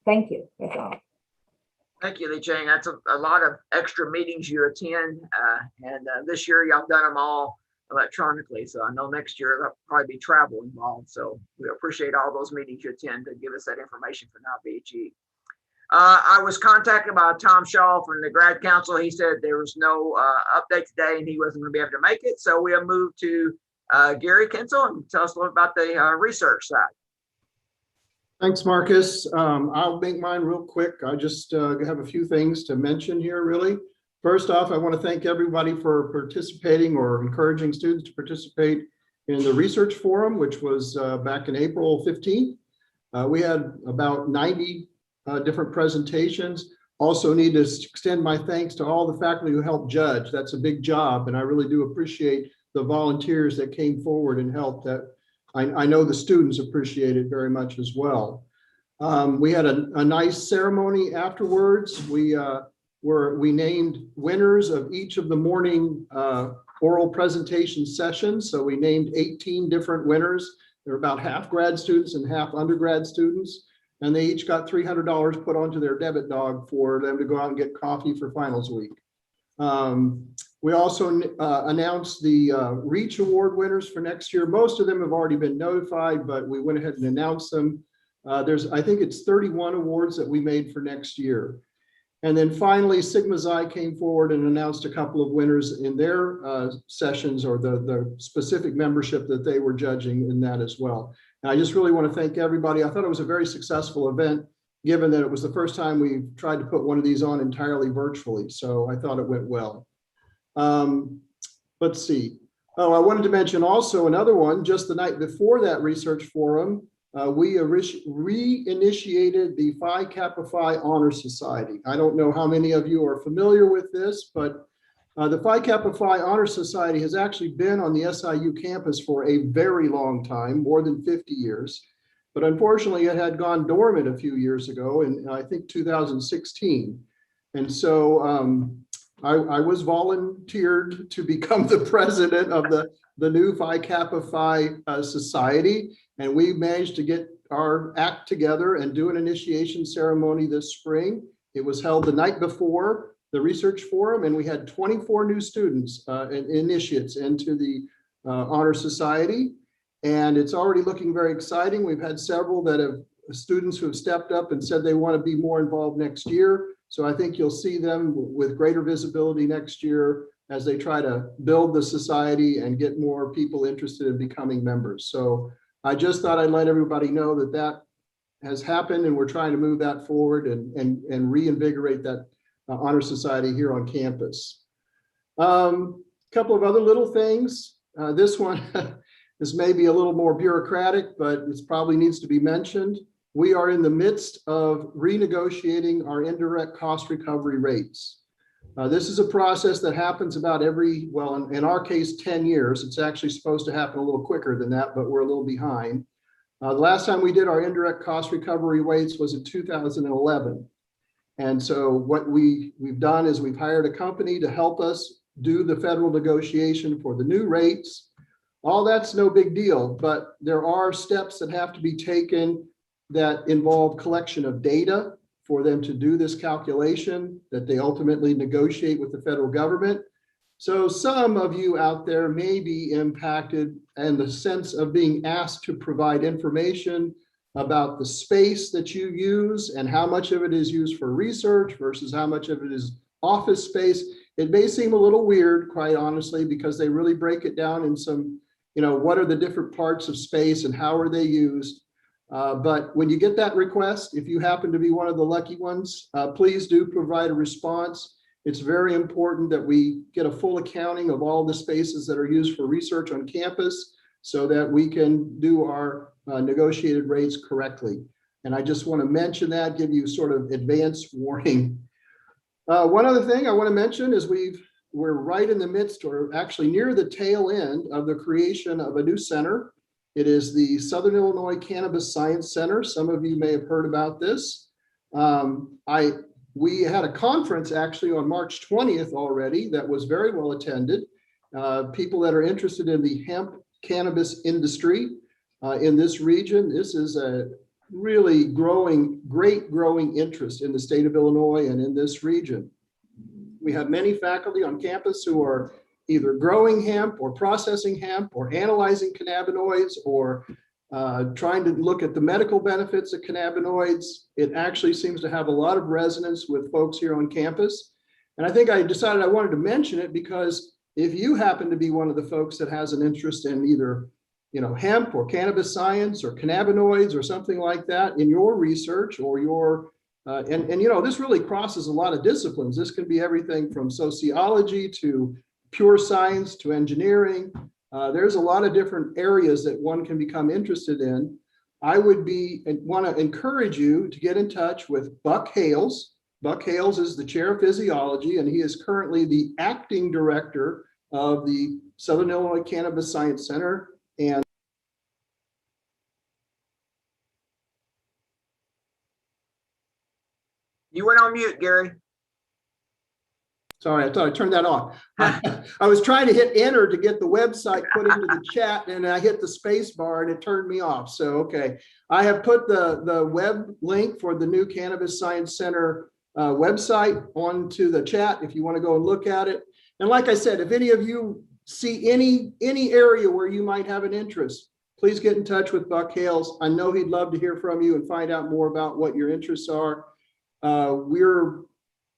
Thank you. That's all. Thank you, Li Cheng. That's a lot of extra meetings you attend, and this year y'all done them all electronically. So I know next year there'll probably be travel involved. So we appreciate all those meetings you attend to give us that information for now, BHE. I was contacted by Tom Shaw from the Grad Council. He said there was no update today and he wasn't going to be able to make it. So we have moved to Gary Kensel and tell us a little about the research side. Thanks, Marcus. I'll make mine real quick. I just have a few things to mention here, really. First off, I want to thank everybody for participating or encouraging students to participate in the research forum, which was back in April 15th. We had about 90 different presentations. Also need to extend my thanks to all the faculty who helped judge. That's a big job, and I really do appreciate the volunteers that came forward and helped. That I know the students appreciate it very much as well. We had a nice ceremony afterwards. We named winners of each of the morning oral presentation sessions. So we named 18 different winners. They're about half grad students and half undergrad students. And they each got $300 put onto their debit dog for them to go out and get coffee for finals week. We also announced the REACH Award winners for next year. Most of them have already been notified, but we went ahead and announced them. I think it's 31 awards that we made for next year. And then finally, Sigma Xi came forward and announced a couple of winners in their sessions, or the specific membership that they were judging in that as well. And I just really want to thank everybody. I thought it was a very successful event, given that it was the first time we tried to put one of these on entirely virtually. So I thought it went well. Let's see. Oh, I wanted to mention also another one. Just the night before that research forum, we reinitiated the Phi Kappa Phi Honor Society. I don't know how many of you are familiar with this, but the Phi Kappa Phi Honor Society has actually been on the SIU campus for a very long time, more than 50 years. But unfortunately, it had gone dormant a few years ago in, I think, 2016. And so I was volunteered to become the president of the new Phi Kappa Phi Society. And we managed to get our act together and do an initiation ceremony this spring. It was held the night before the research forum, and we had 24 new students and initiates into the Honor Society. And it's already looking very exciting. We've had several that have students who have stepped up and said they want to be more involved next year. So I think you'll see them with greater visibility next year as they try to build the society and get more people interested in becoming members. So I just thought I'd let everybody know that that has happened, and we're trying to move that forward and reinvigorate that Honor Society here on campus. Couple of other little things. This one is maybe a little more bureaucratic, but it probably needs to be mentioned. We are in the midst of renegotiating our indirect cost recovery rates. This is a process that happens about every, well, in our case, 10 years. It's actually supposed to happen a little quicker than that, but we're a little behind. The last time we did our indirect cost recovery rates was in 2011. And so what we've done is we've hired a company to help us do the federal negotiation for the new rates. All that's no big deal, but there are steps that have to be taken that involve collection of data for them to do this calculation that they ultimately negotiate with the federal government. So some of you out there may be impacted in the sense of being asked to provide information about the space that you use and how much of it is used for research versus how much of it is office space. It may seem a little weird, quite honestly, because they really break it down in some, what are the different parts of space and how are they used. But when you get that request, if you happen to be one of the lucky ones, please do provide a response. It's very important that we get a full accounting of all the spaces that are used for research on campus so that we can do our negotiated rates correctly. And I just want to mention that, give you sort of advance warning. One other thing I want to mention is we're right in the midst, or actually near the tail end, of the creation of a new center. It is the Southern Illinois Cannabis Science Center. Some of you may have heard about this. We had a conference actually on March 20th already that was very well attended. People that are interested in the hemp cannabis industry in this region. This is a really great growing interest in the state of Illinois and in this region. We have many faculty on campus who are either growing hemp or processing hemp or analyzing cannabinoids or trying to look at the medical benefits of cannabinoids. It actually seems to have a lot of resonance with folks here on campus. And I think I decided I wanted to mention it because if you happen to be one of the folks that has an interest in either hemp or cannabis science or cannabinoids or something like that in your research or your, this really crosses a lot of disciplines. This can be everything from sociology to pure science to engineering. There's a lot of different areas that one can become interested in. I want to encourage you to get in touch with Buck Hales. Buck Hales is the chair of physiology, and he is currently the acting director of the Southern Illinois Cannabis Science Center. And you went on mute, Gary. Sorry, I thought I turned that off. I was trying to hit enter to get the website put into the chat, and I hit the space bar and it turned me off. So, okay. I have put the web link for the new Cannabis Science Center website onto the chat if you want to go and look at it. And like I said, if any of you see any area where you might have an interest, please get in touch with Buck Hales. I know he'd love to hear from you and find out more about what your interests are.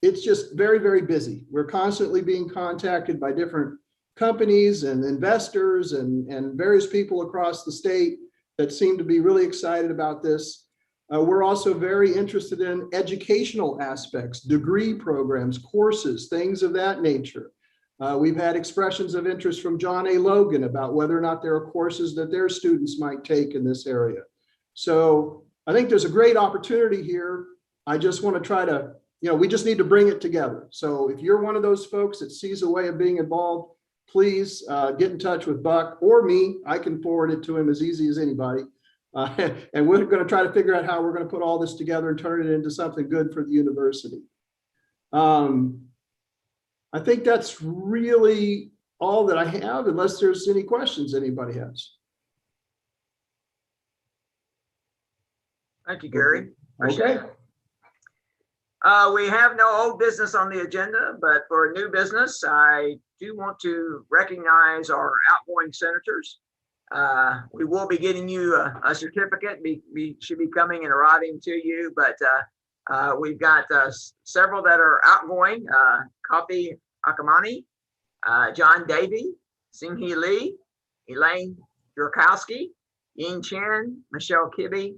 It's just very, very busy. We're constantly being contacted by different companies and investors and various people across the state that seem to be really excited about this. We're also very interested in educational aspects, degree programs, courses, things of that nature. We've had expressions of interest from John A. Logan about whether or not there are courses that their students might take in this area. So I think there's a great opportunity here. I just want to try to, we just need to bring it together. So if you're one of those folks that sees a way of being involved, please get in touch with Buck or me. I can forward it to him as easy as anybody. And we're going to try to figure out how we're going to put all this together and turn it into something good for the university. I think that's really all that I have, unless there's any questions anybody has. Thank you, Gary. Okay. We have no old business on the agenda, but for new business, I do want to recognize our outgoing senators. We will be getting you a certificate. We should be coming and arriving to you, but we've got several that are outgoing. Kofi Akamani, John Davey, Singhi Lee, Elaine Jurkowski, Ying Chen, Michelle Kibbe,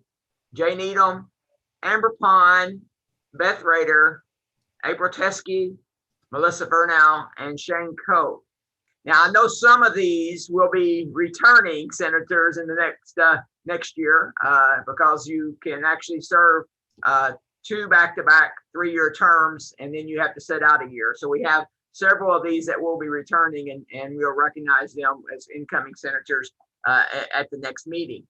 Jay Needham, Amber Pond, Beth Rader, April Teskey, Melissa Burnell, and Shane Coe. Now, I know some of these will be returning senators in the next year because you can actually serve 2 back-to-back 3-year terms, and then you have to sit out a year. So we have several of these that will be returning, and we'll recognize them as incoming senators at the next meeting.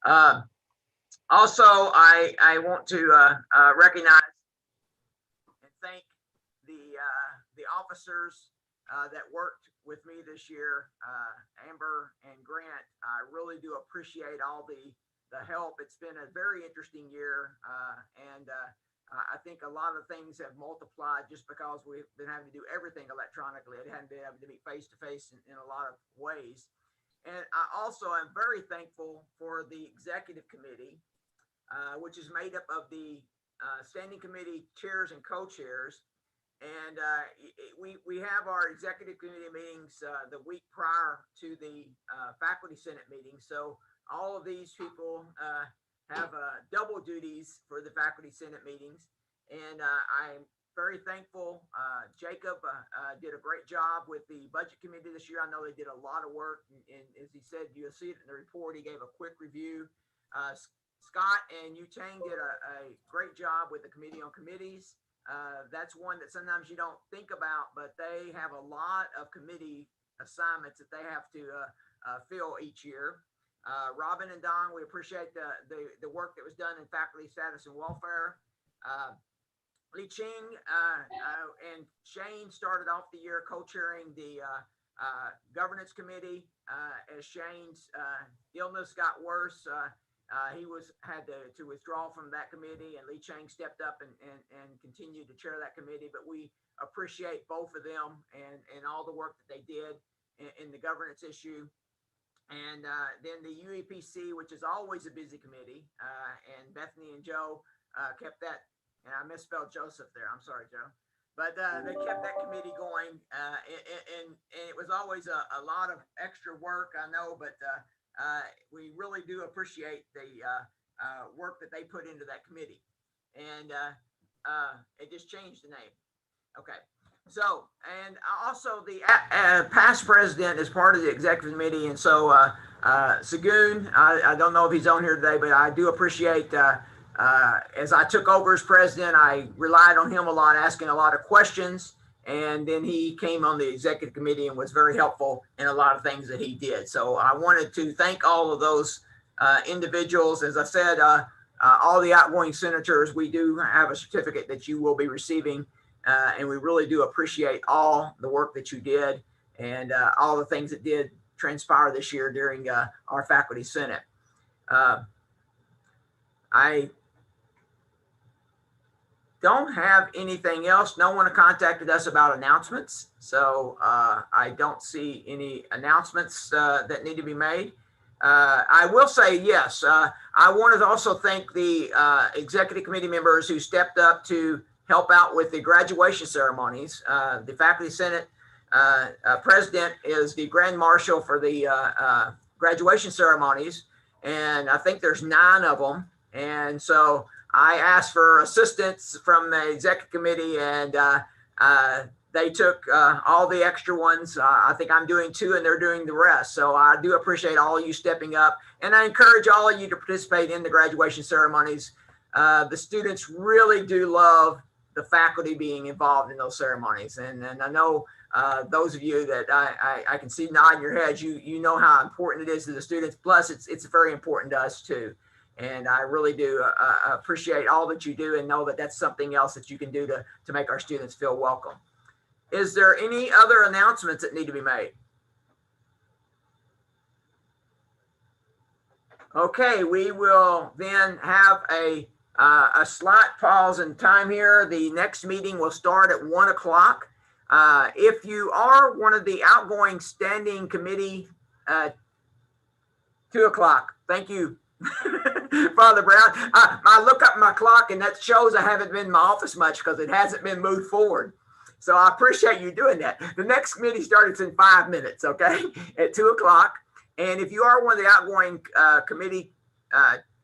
Also, I want to recognize and thank the officers that worked with me this year, Amber and Grant. I really do appreciate all the help. It's been a very interesting year, and I think a lot of things have multiplied just because we've been having to do everything electronically. It hadn't been able to meet face to face in a lot of ways. And I also am very thankful for the executive committee, which is made up of the standing committee chairs and co-chairs. And we have our executive committee meetings the week prior to the faculty senate meeting. So all of these people have double duties for the faculty senate meetings. And I'm very thankful. Jacob did a great job with the budget committee this year. I know they did a lot of work. And as he said, you'll see it in the report. He gave a quick review. Scott and Yu Chang did a great job with the committee on committees. That's one that sometimes you don't think about, but they have a lot of committee assignments that they have to fill each year. Robin and Don, we appreciate the work that was done in faculty status and welfare. Li Ching and Shane started off the year co-chairing the governance committee. As Shane's illness got worse, he had to withdraw from that committee, and Li Chang stepped up and continued to chair that committee. But we appreciate both of them and all the work that they did in the governance issue. And then the UEPC, which is always a busy committee, and Bethany and Joe kept that, and I misspelled Joseph there. I'm sorry, Joe. But they kept that committee going, and it was always a lot of extra work, I know, but we really do appreciate the work that they put into that committee. And it just changed the name. Okay. So, and also the past president is part of the executive committee. And so Sagoon, I don't know if he's on here today, but I do appreciate, as I took over as president, I relied on him a lot, asking a lot of questions. And then he came on the executive committee and was very helpful in a lot of things that he did. So I wanted to thank all of those individuals. As I said, all the outgoing senators, we do have a certificate that you will be receiving. And we really do appreciate all the work that you did and all the things that did transpire this year during our faculty senate. I don't have anything else. No one contacted us about announcements. So I don't see any announcements that need to be made. I will say, yes, I wanted to also thank the executive committee members who stepped up to help out with the graduation ceremonies. The faculty senate president is the grand marshal for the graduation ceremonies. And I think there's 9 of them. And so I asked for assistance from the executive committee, and they took all the extra ones. I think I'm doing 2 and they're doing the rest. So I do appreciate all of you stepping up. And I encourage all of you to participate in the graduation ceremonies. The students really do love the faculty being involved in those ceremonies. And I know those of you that I can see nodding your heads, you know how important it is to the students. Plus, it's very important to us too. And I really do appreciate all that you do and know that that's something else that you can do to make our students feel welcome. Is there any other announcements that need to be made? Okay, we will then have a slight pause in time here. The next meeting will start at 1 o'clock. If you are one of the outgoing standing committee, 2 o'clock. Thank you, Father Brown. I look up my clock and that shows I haven't been in my office much because it hasn't been moved forward. So I appreciate you doing that. The next committee starts in 5 minutes, okay, at 2 o'clock. And if you are one of the outgoing committee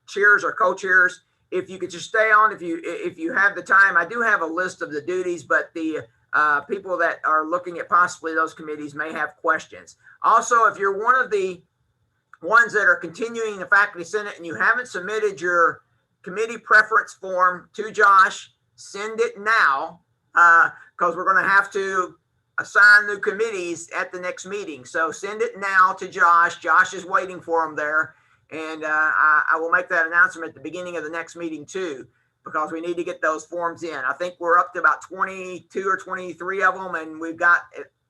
chairs or co-chairs, if you could just stay on, if you have the time. I do have a list of the duties, but the people that are looking at possibly those committees may have questions. Also, if you're one of the ones that are continuing the faculty senate and you haven't submitted your committee preference form to Josh, send it now, because we're going to have to assign new committees at the next meeting. So send it now to Josh. Josh is waiting for them there. And I will make that announcement at the beginning of the next meeting too, because we need to get those forms in. I think we're up to about 22 or 23 of them, and we've got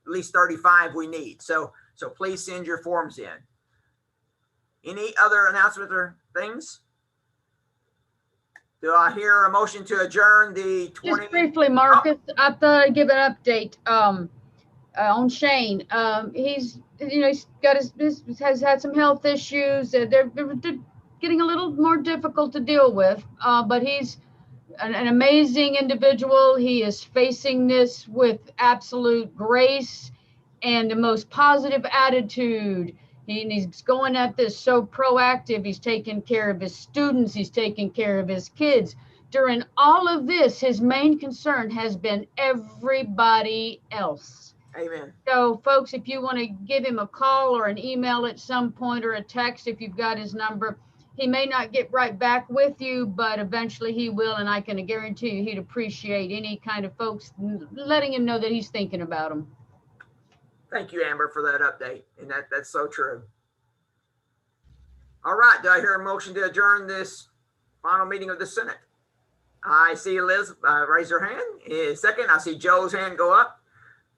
at least 35 we need. So please send your forms in. Any other announcements or things? Do I hear a motion to adjourn the 20? Just briefly, Marcus, I thought I'd give an update on Shane. He's got has had some health issues. They're getting a little more difficult to deal with, but he's an amazing individual. He is facing this with absolute grace and the most positive attitude. He's going at this so proactive. He's taking care of his students. He's taking care of his kids. During all of this, his main concern has been everybody else. Amen. So, folks, if you want to give him a call or an email at some point or a text, if you've got his number, he may not get right back with you, but eventually he will. And I can guarantee you he'd appreciate any kind of folks letting him know that he's thinking about him. Thank you, Amber, for that update. And that's so true. All right. Do I hear a motion to adjourn this final meeting of the Senate? I see Liz raise her hand. Second, I see Joe's hand go up.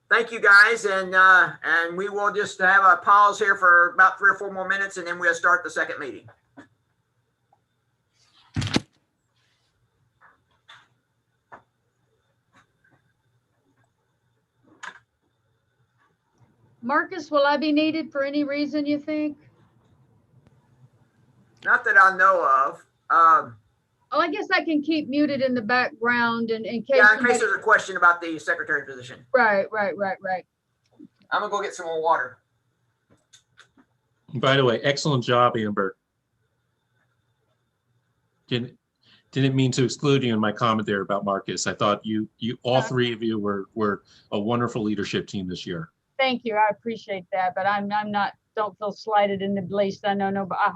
Thank you, guys. And we will just have a pause here for about 3 or 4 more minutes, and then we'll start the second meeting. Marcus, will I be needed for any reason, you think? Not that I know of. Well, I guess I can keep muted in the background and in case. Yeah, in case there's a question about the secretary position. Right. I'm gonna go get some more water. By the way, excellent job, Amber. Didn't mean to exclude you in my comment there about Marcus. I thought you all 3 of you were a wonderful leadership team this year. Thank you. I appreciate that, but I'm not, don't feel slighted in the least. I know, but I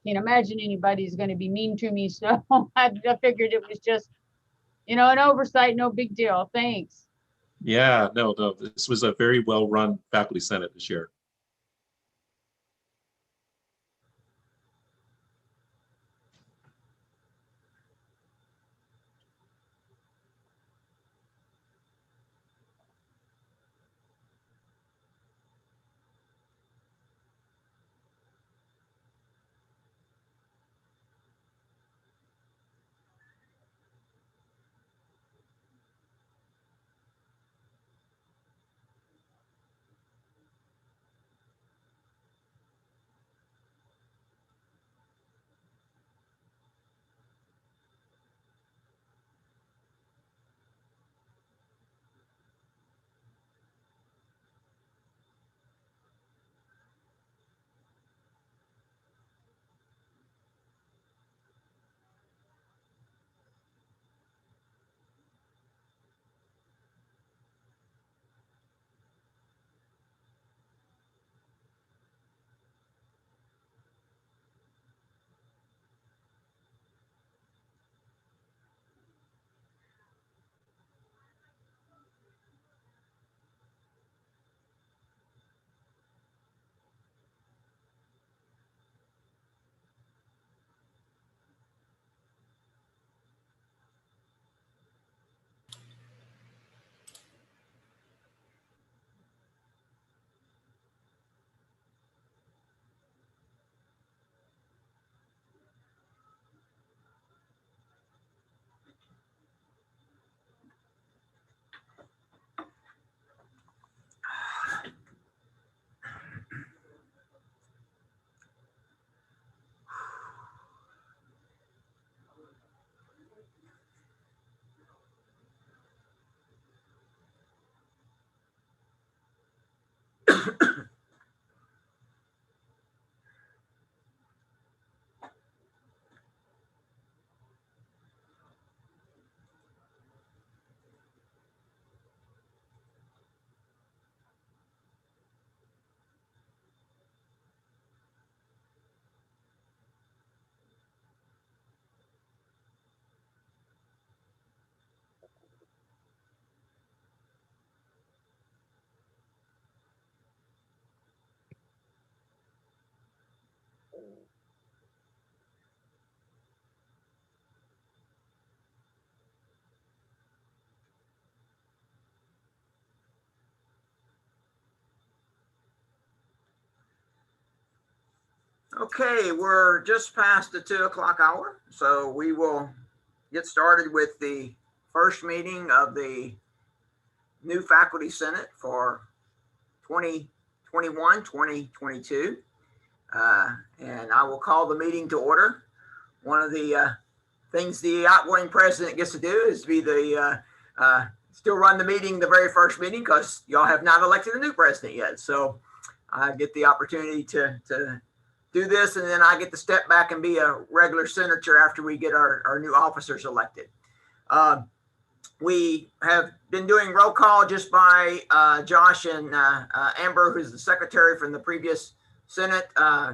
can't imagine anybody's going to be mean to me. So I figured it was just, an oversight, no big deal. Thanks. Yeah, no, this was a very well-run faculty senate this year. Okay, we're just past the 2 o'clock hour, so we will get started with the first meeting of the new Faculty Senate for 2021-2022. And I will call the meeting to order. One of the things the outgoing president gets to do is be the still run the meeting, the very first meeting, because y'all have not elected a new president yet. So I get the opportunity to do this, and then I get to step back and be a regular senator after we get our new officers elected. We have been doing roll call just by Josh and Amber, who's the secretary from the previous Senate,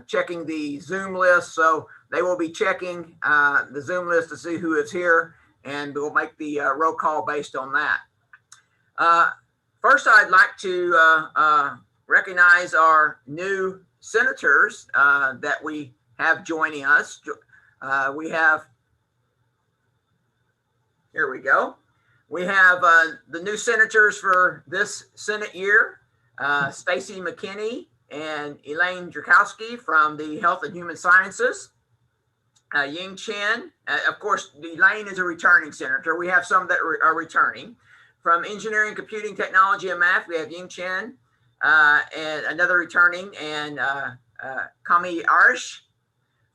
checking the Zoom list. So they will be checking the Zoom list to see who is here, and we'll make the roll call based on that. First, I'd like to recognize our new senators that we have joining us. We have, here we go. We have the new senators for this Senate year, Stacy McKinney and Elaine Drakowski from the Health and Human Sciences. Ying Chen, of course, Elaine is a returning senator. We have some that are returning. From Engineering, Computing, Technology, and Math, we have Ying Chen, and another returning, and Kami Arish.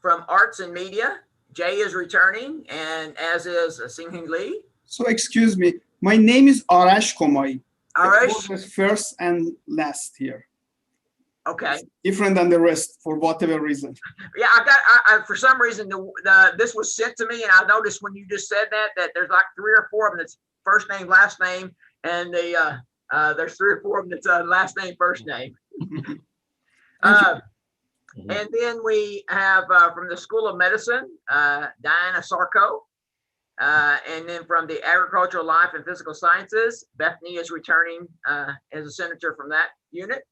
From Arts and Media, Jay is returning, and as is Singhing Lee. So excuse me, my name is Arash Komai. Arash? The first and last here. Okay. It's different than the rest for whatever reason. Yeah, I for some reason, this was sent to me, and I noticed when you just said that there's like 3 or 4 of them that's first name, last name, and there's 3 or 4 of them that's last name, first name. And then we have from the School of Medicine, Diana Sarko. And then from the Agricultural, Life, and Physical Sciences, Bethany is returning as a senator from that unit.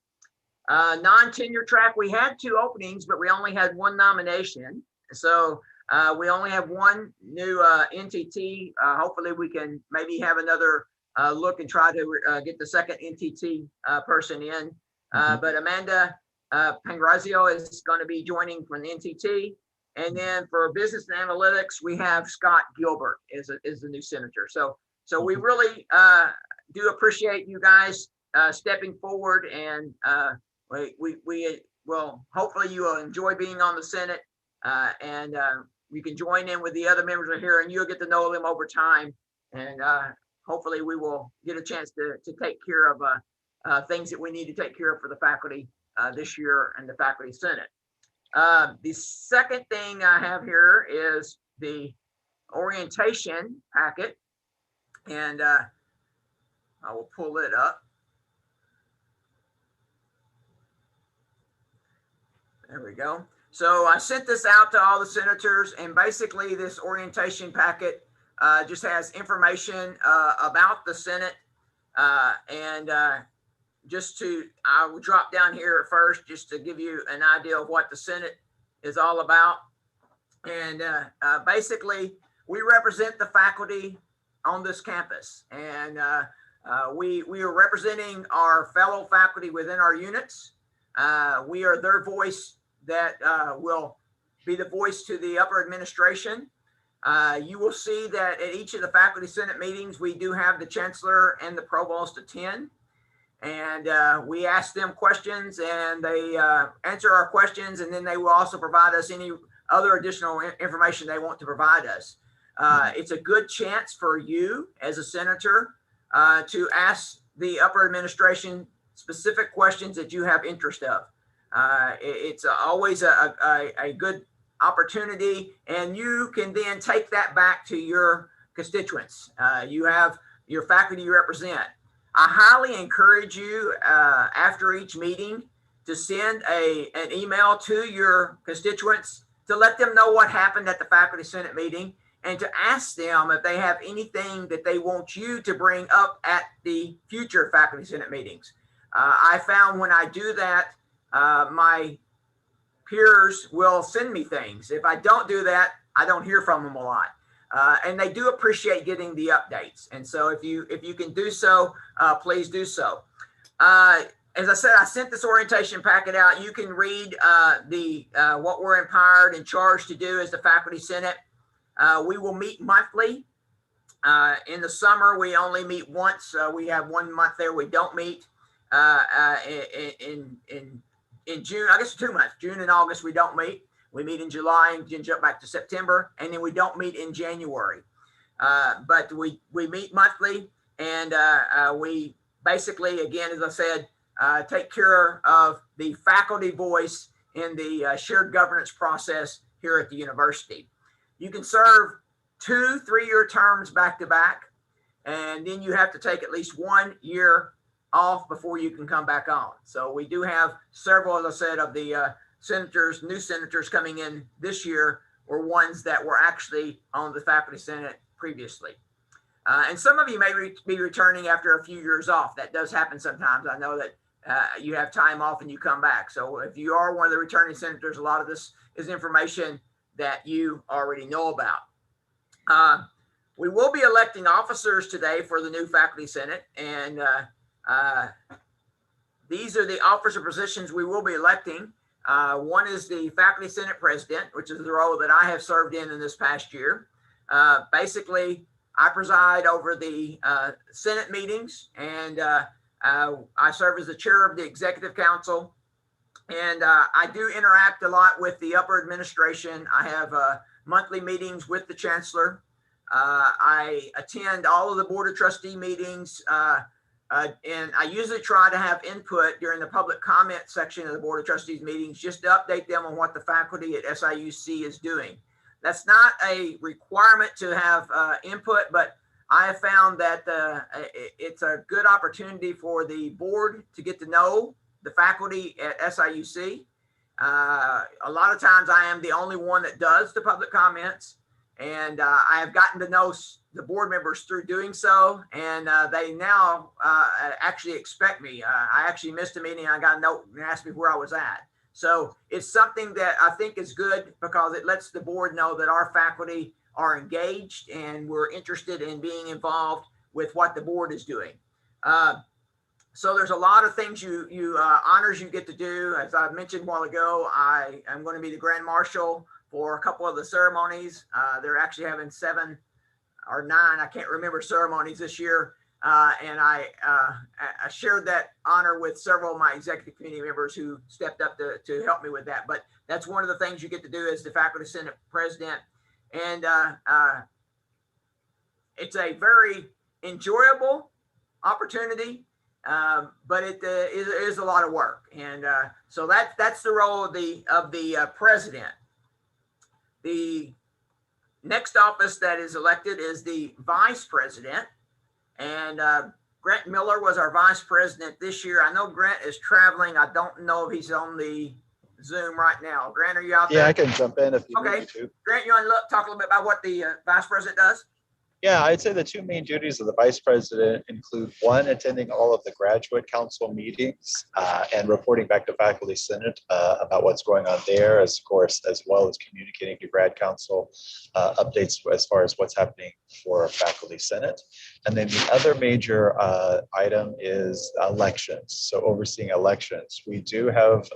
Non-tenure track, we had 2 openings, but we only had 1 nomination. So we only have 1 new NTT. Hopefully we can maybe have another look and try to get the second NTT person in. But Amanda Pangrazio is going to be joining from the NTT. And then for Business and Analytics, we have Scott Gilbert is the new senator. So we really do appreciate you guys stepping forward, and we will, hopefully you will enjoy being on the Senate, and you can join in with the other members are here, and you'll get to know them over time. And hopefully we will get a chance to take care of things that we need to take care of for the faculty this year and the Faculty Senate. The second thing I have here is the orientation packet, and I will pull it up. There we go. So I sent this out to all the senators, and basically this orientation packet just has information about the Senate, and I will drop down here at first just to give you an idea of what the Senate is all about. And basically, we represent the faculty on this campus, and we are representing our fellow faculty within our units. We are their voice that will be the voice to the upper administration. You will see that at each of the Faculty Senate meetings, we do have the Chancellor and the Provost attend. And we ask them questions, and they answer our questions, and then they will also provide us any other additional information they want to provide us. It's a good chance for you as a senator to ask the upper administration specific questions that you have interest of. It's always a good opportunity, and you can then take that back to your constituents. You have your faculty you represent. I highly encourage you after each meeting to send an email to your constituents to let them know what happened at the Faculty Senate meeting, and to ask them if they have anything that they want you to bring up at the future Faculty Senate meetings. I found when I do that, my peers will send me things. If I don't do that, I don't hear from them a lot. And they do appreciate getting the updates. And so if you can do so, please do so. as I said, I sent this orientation packet out. You can read what we're empowered and charged to do as the Faculty Senate. We will meet monthly. In the summer, we only meet once. We have 1 month there we don't meet. In June, I guess 2 months, June and August, we don't meet. We meet in July and then jump back to September, and then we don't meet in January. But we meet monthly, and we basically, again, as I said, take care of the faculty voice in the shared governance process here at the university. You can serve 2 3-year terms back to back, and then you have to take at least 1 year off before you can come back on. So we do have several, as I said, of the new senators coming in this year were ones that were actually on the Faculty Senate previously. And some of you may be returning after a few years off. That does happen sometimes. I know that you have time off and you come back. So if you are one of the returning senators, a lot of this is information that you already know about. We will be electing officers today for the new Faculty Senate, and these are the officer positions we will be electing. One is the Faculty Senate President, which is the role that I have served in this past year. Basically, I preside over the Senate meetings, and I serve as the chair of the Executive Council. And I do interact a lot with the upper administration. I have monthly meetings with the Chancellor. I attend all of the Board of Trustee meetings, and I usually try to have input during the public comment section of the Board of Trustees meetings, just to update them on what the faculty at SIUC is doing. That's not a requirement to have input, but I have found that it's a good opportunity for the board to get to know the faculty at SIUC. A lot of times I am the only one that does the public comments, and I have gotten to know the board members through doing so, and they now actually expect me. I actually missed a meeting. I got a note and asked me where I was at. So it's something that I think is good because it lets the board know that our faculty are engaged and we're interested in being involved with what the board is doing. So there's a lot of things honors you get to do. As I mentioned a while ago, I am going to be the Grand Marshal for a couple of the ceremonies. They're actually having 7 or 9, I can't remember, ceremonies this year. And I shared that honor with several of my executive committee members who stepped up to help me with that. But that's one of the things you get to do as the Faculty Senate President. And it's a very enjoyable opportunity, but it is a lot of work. And so that's the role of the president. The next office that is elected is the vice president. And Grant Miller was our vice president this year. I know Grant is traveling. I don't know if he's on the Zoom right now. Grant, are you out there? Yeah, I can jump in if you need me to. Grant, you want to talk a little bit about what the vice president does? Yeah, I'd say the 2 main duties of the vice president include 1, attending all of the graduate council meetings and reporting back to Faculty Senate about what's going on there, as well as communicating to grad council updates as far as what's happening for Faculty Senate. And then the other major item is elections. So overseeing elections. We do have,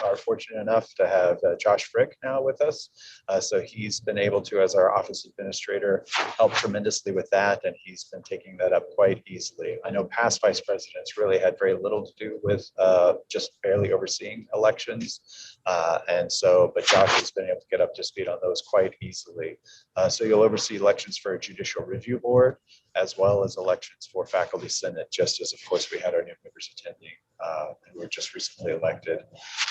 are fortunate enough to have Josh Frick now with us. So he's been able to, as our office administrator, help tremendously with that, and he's been taking that up quite easily. I know past vice presidents really had very little to do with just barely overseeing elections. But Josh has been able to get up to speed on those quite easily. So you'll oversee elections for a judicial review board, as well as elections for Faculty Senate, just as, of course, we had our new members attending who were just recently elected.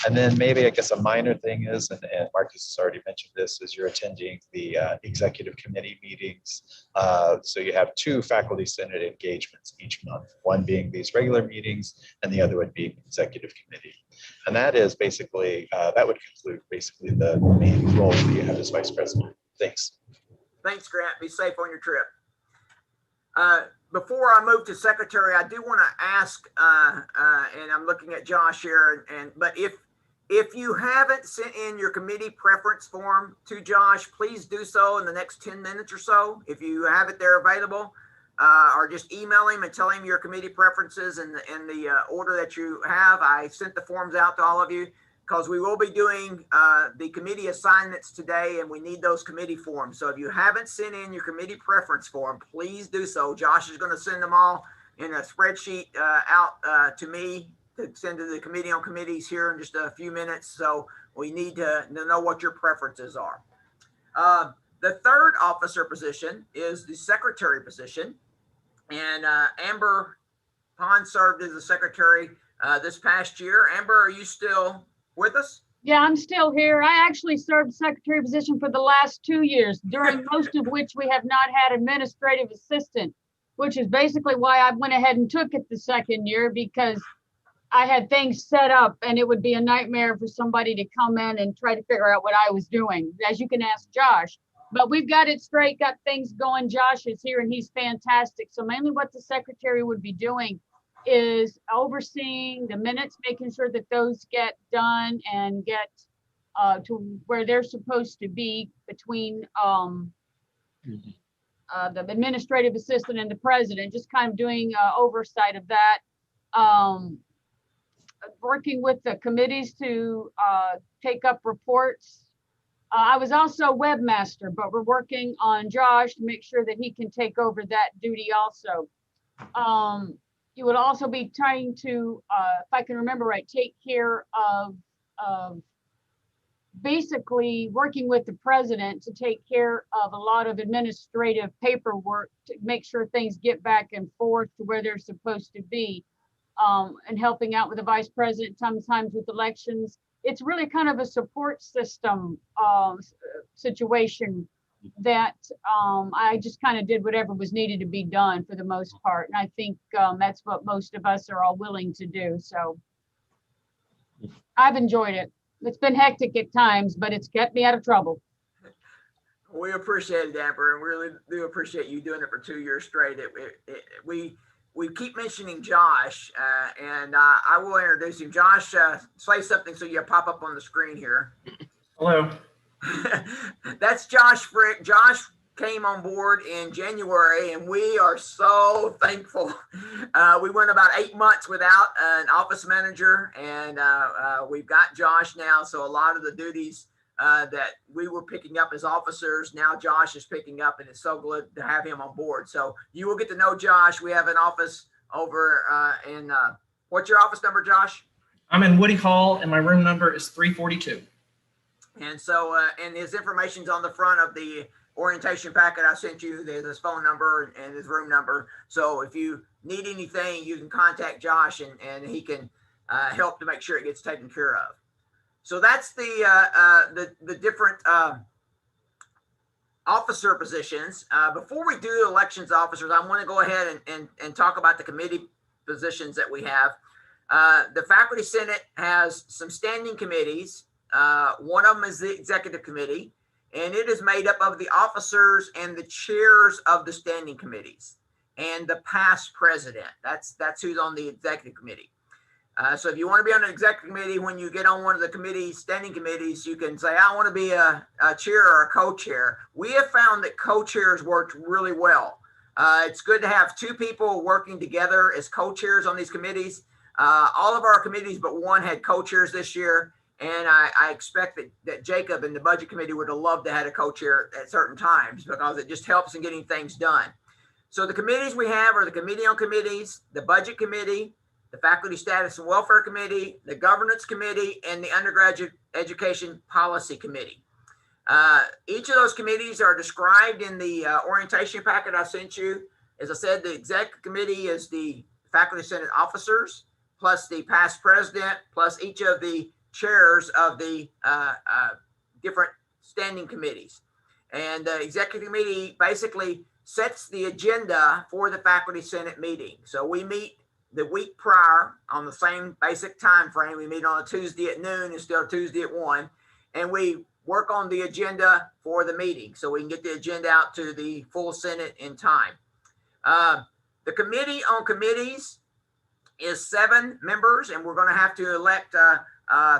And then maybe, I guess, a minor thing is, and Marcus has already mentioned this, is you're attending the executive committee meetings. So you have 2 Faculty Senate engagements each month, one being these regular meetings and the other would be executive committee. And that is basically, that would conclude basically the main role that you have as vice president. Thanks. Thanks, Grant. Be safe on your trip. Before I move to secretary, I do want to ask, and I'm looking at Josh here, but if you haven't sent in your committee preference form to Josh, please do so in the next 10 minutes or so. If you have it there available, or just email him and tell him your committee preferences in the order that you have. I sent the forms out to all of you because we will be doing the committee assignments today, and we need those committee forms. So if you haven't sent in your committee preference form, please do so. Josh is going to send them all in a spreadsheet out to me to send to the Committee on Committees here in just a few minutes. So we need to know what your preferences are. The third officer position is the secretary position. And Amber Pond served as the secretary this past year. Amber, are you still with us? Yeah, I'm still here. I actually served secretary position for the last 2 years, during most of which we have not had administrative assistant, which is basically why I went ahead and took it the second year, because I had things set up and it would be a nightmare for somebody to come in and try to figure out what I was doing, as you can ask Josh. But we've got it straight, got things going. Josh is here and he's fantastic. So mainly what the secretary would be doing is overseeing the minutes, making sure that those get done and get to where they're supposed to be between the administrative assistant and the president, just kind of doing oversight of that. Working with the committees to take up reports. I was also webmaster, but we're working on Josh to make sure that he can take over that duty also. You would also be trying to, if I can remember right, take care of basically working with the president to take care of a lot of administrative paperwork to make sure things get back and forth to where they're supposed to be, and helping out with the vice president sometimes with elections. It's really kind of a support system situation that I just kind of did whatever was needed to be done for the most part. And I think that's what most of us are all willing to do. So I've enjoyed it. It's been hectic at times, but it's kept me out of trouble. We appreciate it, Amber, and we really do appreciate you doing it for 2 years straight. We keep mentioning Josh, and I will introduce him. Josh, say something so you pop up on the screen here. Hello. That's Josh Frick. Josh came on board in January, and we are so thankful. We went about 8 months without an office manager, and we've got Josh now. So a lot of the duties that we were picking up as officers, now Josh is picking up, and it's so good to have him on board. So you will get to know Josh. We have an office over in, what's your office number, Josh? I'm in Woody Hall, and my room number is 342. And so, and his information's on the front of the orientation packet I sent you. There's his phone number and his room number. So if you need anything, you can contact Josh, and he can help to make sure it gets taken care of. So that's the different officer positions. Before we do elections officers, I want to go ahead and talk about the committee positions that we have. The Faculty Senate has some standing committees. One of them is the Executive Committee, and it is made up of the officers and the chairs of the standing committees and the past president. That's who's on the Executive Committee. So if you want to be on the Executive Committee, when you get on one of the committees, standing committees, you can say, I want to be a chair or a co-chair. We have found that co-chairs worked really well. It's good to have two people working together as co-chairs on these committees. All of our committees but one had co-chairs this year. And I expect that Jacob and the Budget Committee would have loved to have a co-chair at certain times, because it just helps in getting things done. So the committees we have are the Committee on Committees, the Budget Committee, the Faculty Status and Welfare Committee, the Governance Committee, and the Undergraduate Education Policy Committee. Each of those committees are described in the orientation packet I sent you. As I said, the Executive Committee is the Faculty Senate officers, plus the past president, plus each of the chairs of the different standing committees. And the Executive Committee basically sets the agenda for the Faculty Senate meeting. So we meet the week prior on the same basic time frame. We meet on a Tuesday at noon instead of Tuesday at 1, and we work on the agenda for the meeting so we can get the agenda out to the full Senate in time. The Committee on Committees is 7 members, and we're going to have to elect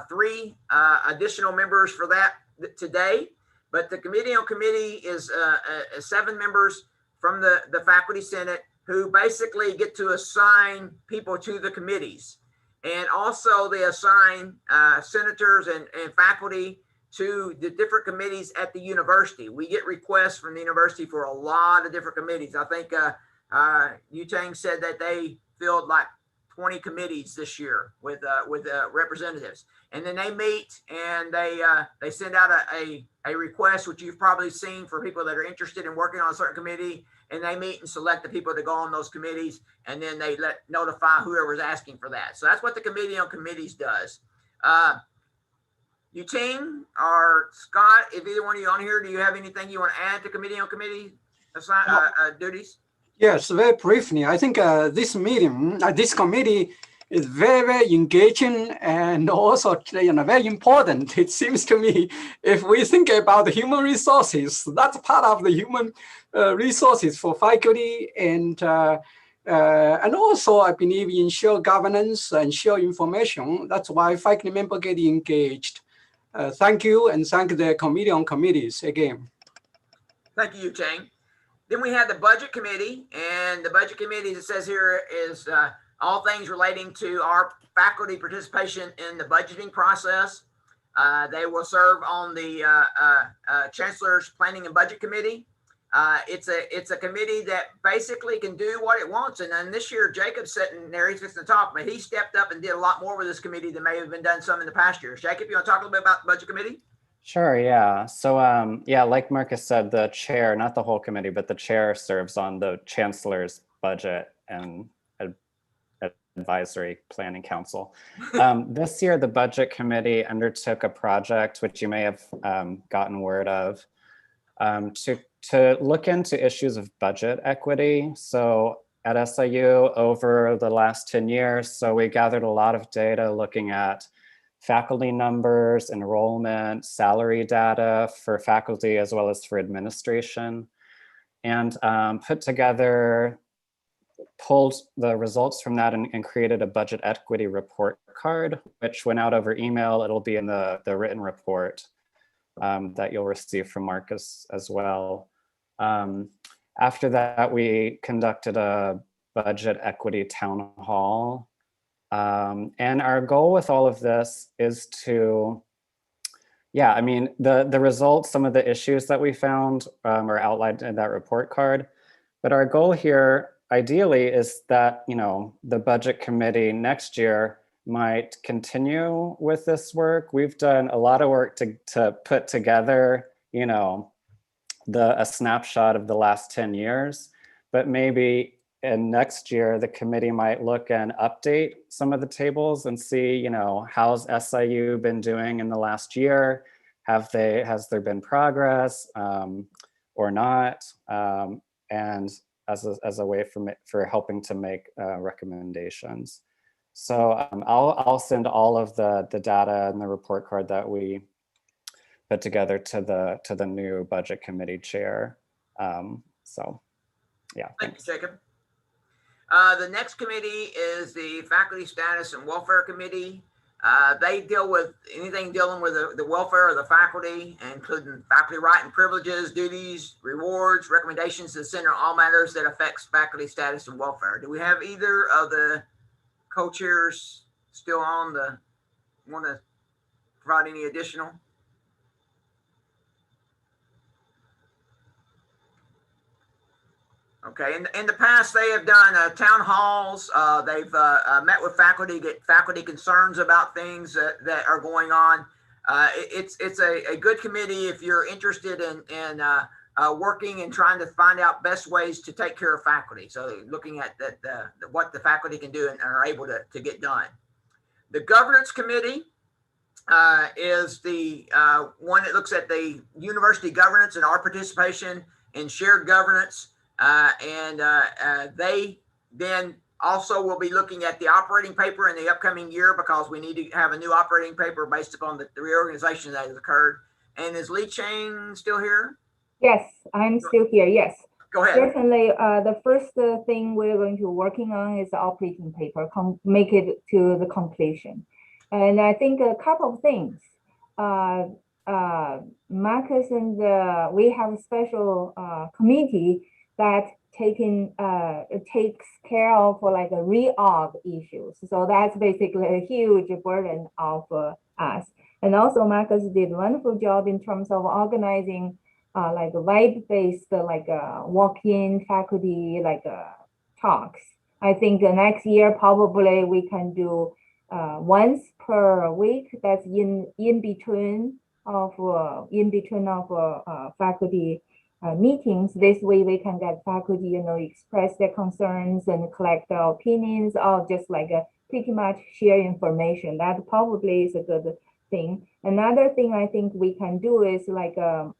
3 additional members for that today. But the Committee on Committee is 7 members. from the Faculty Senate who basically get to assign people to the committees. And also they assign senators and faculty to the different committees at the university. We get requests from the university for a lot of different committees. I think Yu-Tang said that they filled like 20 committees this year with representatives. And then they meet and they send out a request, which you've probably seen for people that are interested in working on a certain committee. And they meet and select the people to go on those committees. And then they notify whoever's asking for that. So that's what the Committee on Committees does. Yu-Tang or Scott, if either one of you on here, do you have anything you want to add to Committee on Committee duties? Yes, very briefly. I think this meeting, this committee is very, very engaging and also very important. It seems to me, if we think about the human resources, that's part of the human resources for faculty and also I believe in shared governance and shared information. That's why faculty members get engaged. Thank you, and thank the Committee on Committees again. Thank you, Yu-Tang. Then we have the Budget Committee, and the Budget Committee, it says here, is all things relating to our faculty participation in the budgeting process. They will serve on the Chancellor's Planning and Budget Committee. It's a committee that basically can do what it wants. And then this year, Jacob's sitting there, he's fixing to talk, but he stepped up and did a lot more with this committee than may have been done some in the past years. Jacob, you want to talk a little bit about the Budget Committee? Sure, yeah. So yeah, like Marcus said, the chair, not the whole committee, but the chair serves on the Chancellor's Budget and Advisory Planning Council. This year, the Budget Committee undertook a project, which you may have gotten word of, to look into issues of budget equity. So at SIU over the last 10 years, so we gathered a lot of data looking at faculty numbers, enrollment, salary data for faculty as well as for administration, and pulled the results from that and created a budget equity report card, which went out over email. It'll be in the written report that you'll receive from Marcus as well. After that, we conducted a budget equity town hall. And our goal with all of this is to, yeah, I mean, the results, some of the issues that we found are outlined in that report card. But our goal here, ideally, is that, the Budget Committee next year might continue with this work. We've done a lot of work to put together, a snapshot of the last 10 years, but maybe and next year, the committee might look and update some of the tables and see, how's SIU been doing in the last year? Has there been progress or not? And as a way for helping to make recommendations. So I'll send all of the data and the report card that we put together to the new Budget Committee chair. So yeah. Thanks, Jacob. The next committee is the Faculty Status and Welfare Committee. They deal with anything dealing with the welfare of the faculty, including faculty right and privileges, duties, rewards, recommendations to the center, all matters that affects faculty status and welfare. Do we have either of the co-chairs still on want to provide any additional? Okay, in the past, they have done town halls. They've met with faculty, get faculty concerns about things that are going on. It's a good committee if you're interested in working and trying to find out best ways to take care of faculty. So looking at what the faculty can do and are able to get done. The Governance Committee is the one that looks at the university governance and our participation in shared governance. They then also will be looking at the operating paper in the upcoming year because we need to have a new operating paper based upon the reorganization that has occurred. And is Lee Chang still here? Yes, I'm still here. Yes. Go ahead. Certainly, the first thing we're going to working on is the operating paper, make it to the completion. And I think a couple of things. Marcus and we have a special committee that takes care of like a reorg issues. So that's basically a huge burden of us. And also Marcus did a wonderful job in terms of organizing like web-based like walk-in faculty like talks. I think next year probably we can do once per week. That's in between of faculty meetings. This way we can get faculty, you know, express their concerns and collect their opinions, or just like pretty much share information. That probably is a good thing. Another thing I think we can do is like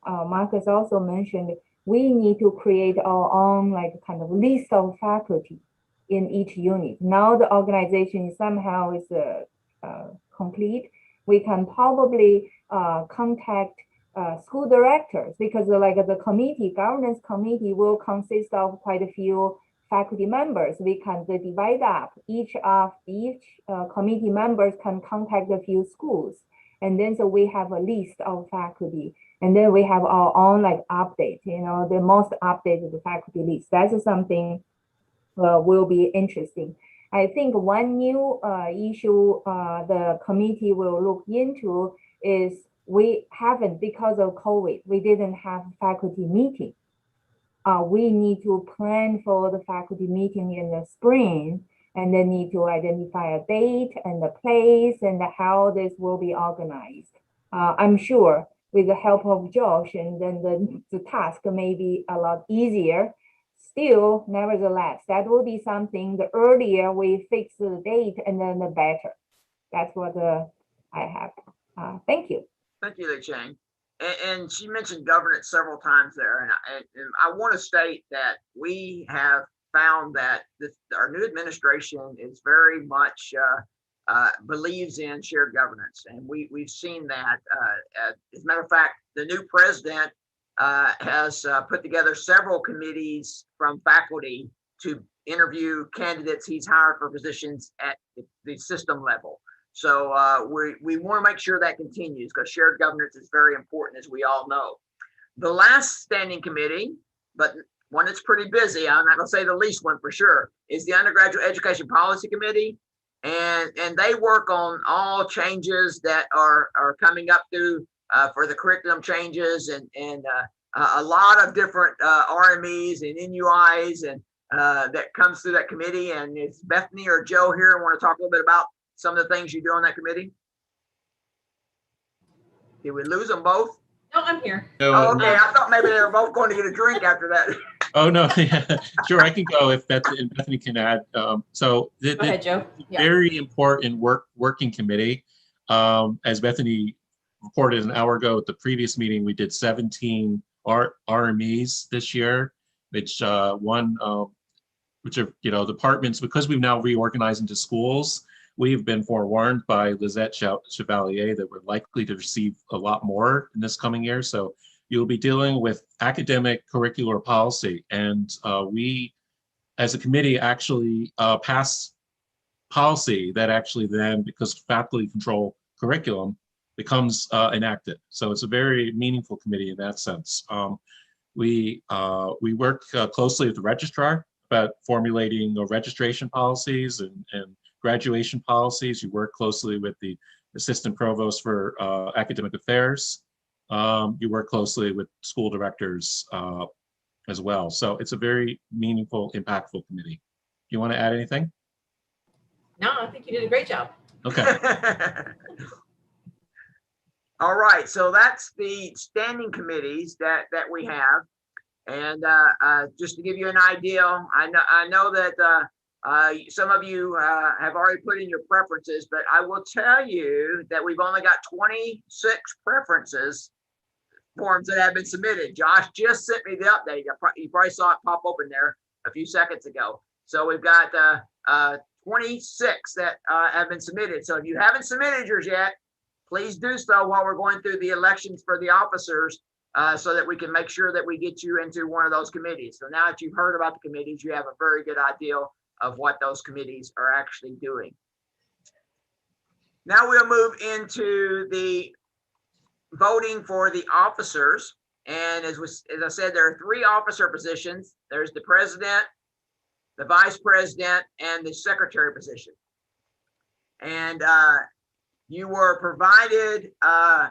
Marcus also mentioned, we need to create our own like kind of list of faculty in each unit. Now the organization somehow is complete. We can probably contact school directors, because like the committee, governance committee will consist of quite a few faculty members. We can divide up each committee members can contact a few schools. And then so we have a list of faculty, and then we have our own like update, you know, the most updated faculty list. That's something will be interesting. I think one new issue the committee will look into is we haven't, because of COVID, we didn't have faculty meeting. We need to plan for the faculty meeting in the spring, and then need to identify a date and the place and how this will be organized. I'm sure with the help of Josh, and then the task may be a lot easier. Still, nevertheless, that will be something, the earlier we fix the date, and then the better. That's what I have. Thank you. Thank you, Li-Cheng. And she mentioned governance several times there. And I want to state that we have found that our new administration is very much believes in shared governance. And we've seen that. As a matter of fact, the new president has put together several committees from faculty to interview candidates he's hired for positions at the system level. So we want to make sure that continues, because shared governance is very important, as we all know. The last standing committee, but one that's pretty busy, I'm not going to say the least one for sure, is the Undergraduate Education Policy Committee. And they work on all changes that are coming up through for the curriculum changes, and a lot of different RMEs and NUIs and that comes through that committee. And it's Bethany or Joe here want to talk a little bit about some of the things you do on that committee. Did we lose them both? No, I'm here. No, Oh, okay, I thought maybe they were both going to get a drink after that. Oh, no, yeah, sure, I can go if Bethany can add. So Go ahead, Joe. Yeah. very important working committee. As Bethany reported an hour ago at the previous meeting, we did 17 RMEs this year, which which are, you know, departments, because we've now reorganized into schools. We've been forewarned by Lizette Chevalier that we're likely to receive a lot more in this coming year. So you'll be dealing with academic curricular policy. And we, as a committee, actually pass policy that actually then, because faculty control curriculum, becomes enacted. So it's a very meaningful committee in that sense. We work closely with the registrar about formulating registration policies and graduation policies. You work closely with the assistant provost for academic affairs. You work closely with school directors as well. So it's a very meaningful, impactful committee. Do you want to add anything? No, I think you did a great job. Okay. All right, so that's the standing committees that we have. And just to give you an idea, I know that some of you have already put in your preferences, but I will tell you that we've only got 26 preferences forms that have been submitted. Josh just sent me the update. You probably saw it pop open there a few seconds ago. So we've got 26 that have been submitted. So if you haven't submitted yours yet, please do so while we're going through the elections for the officers, so that we can make sure that we get you into one of those committees. So now that you've heard about the committees, you have a very good idea of what those committees are actually doing. Now we'll move into the voting for the officers. And as I said, there are 3 officer positions. There's the president, the vice president, and the secretary position. And you were provided a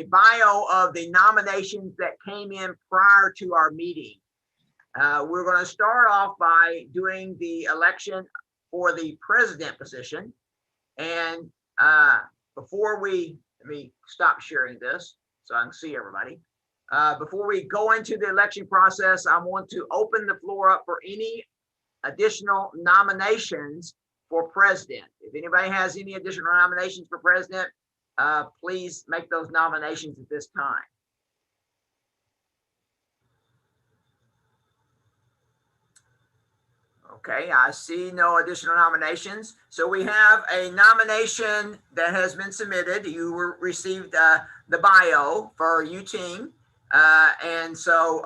bio of the nominations that came in prior to our meeting. We're going to start off by doing the election for the president position. And before let me stop sharing this so I can see everybody. Before we go into the election process, I want to open the floor up for any additional nominations for president. If anybody has any additional nominations for president, please make those nominations at this time. Okay, I see no additional nominations. So we have a nomination that has been submitted. You received the bio for Yu Ting. And so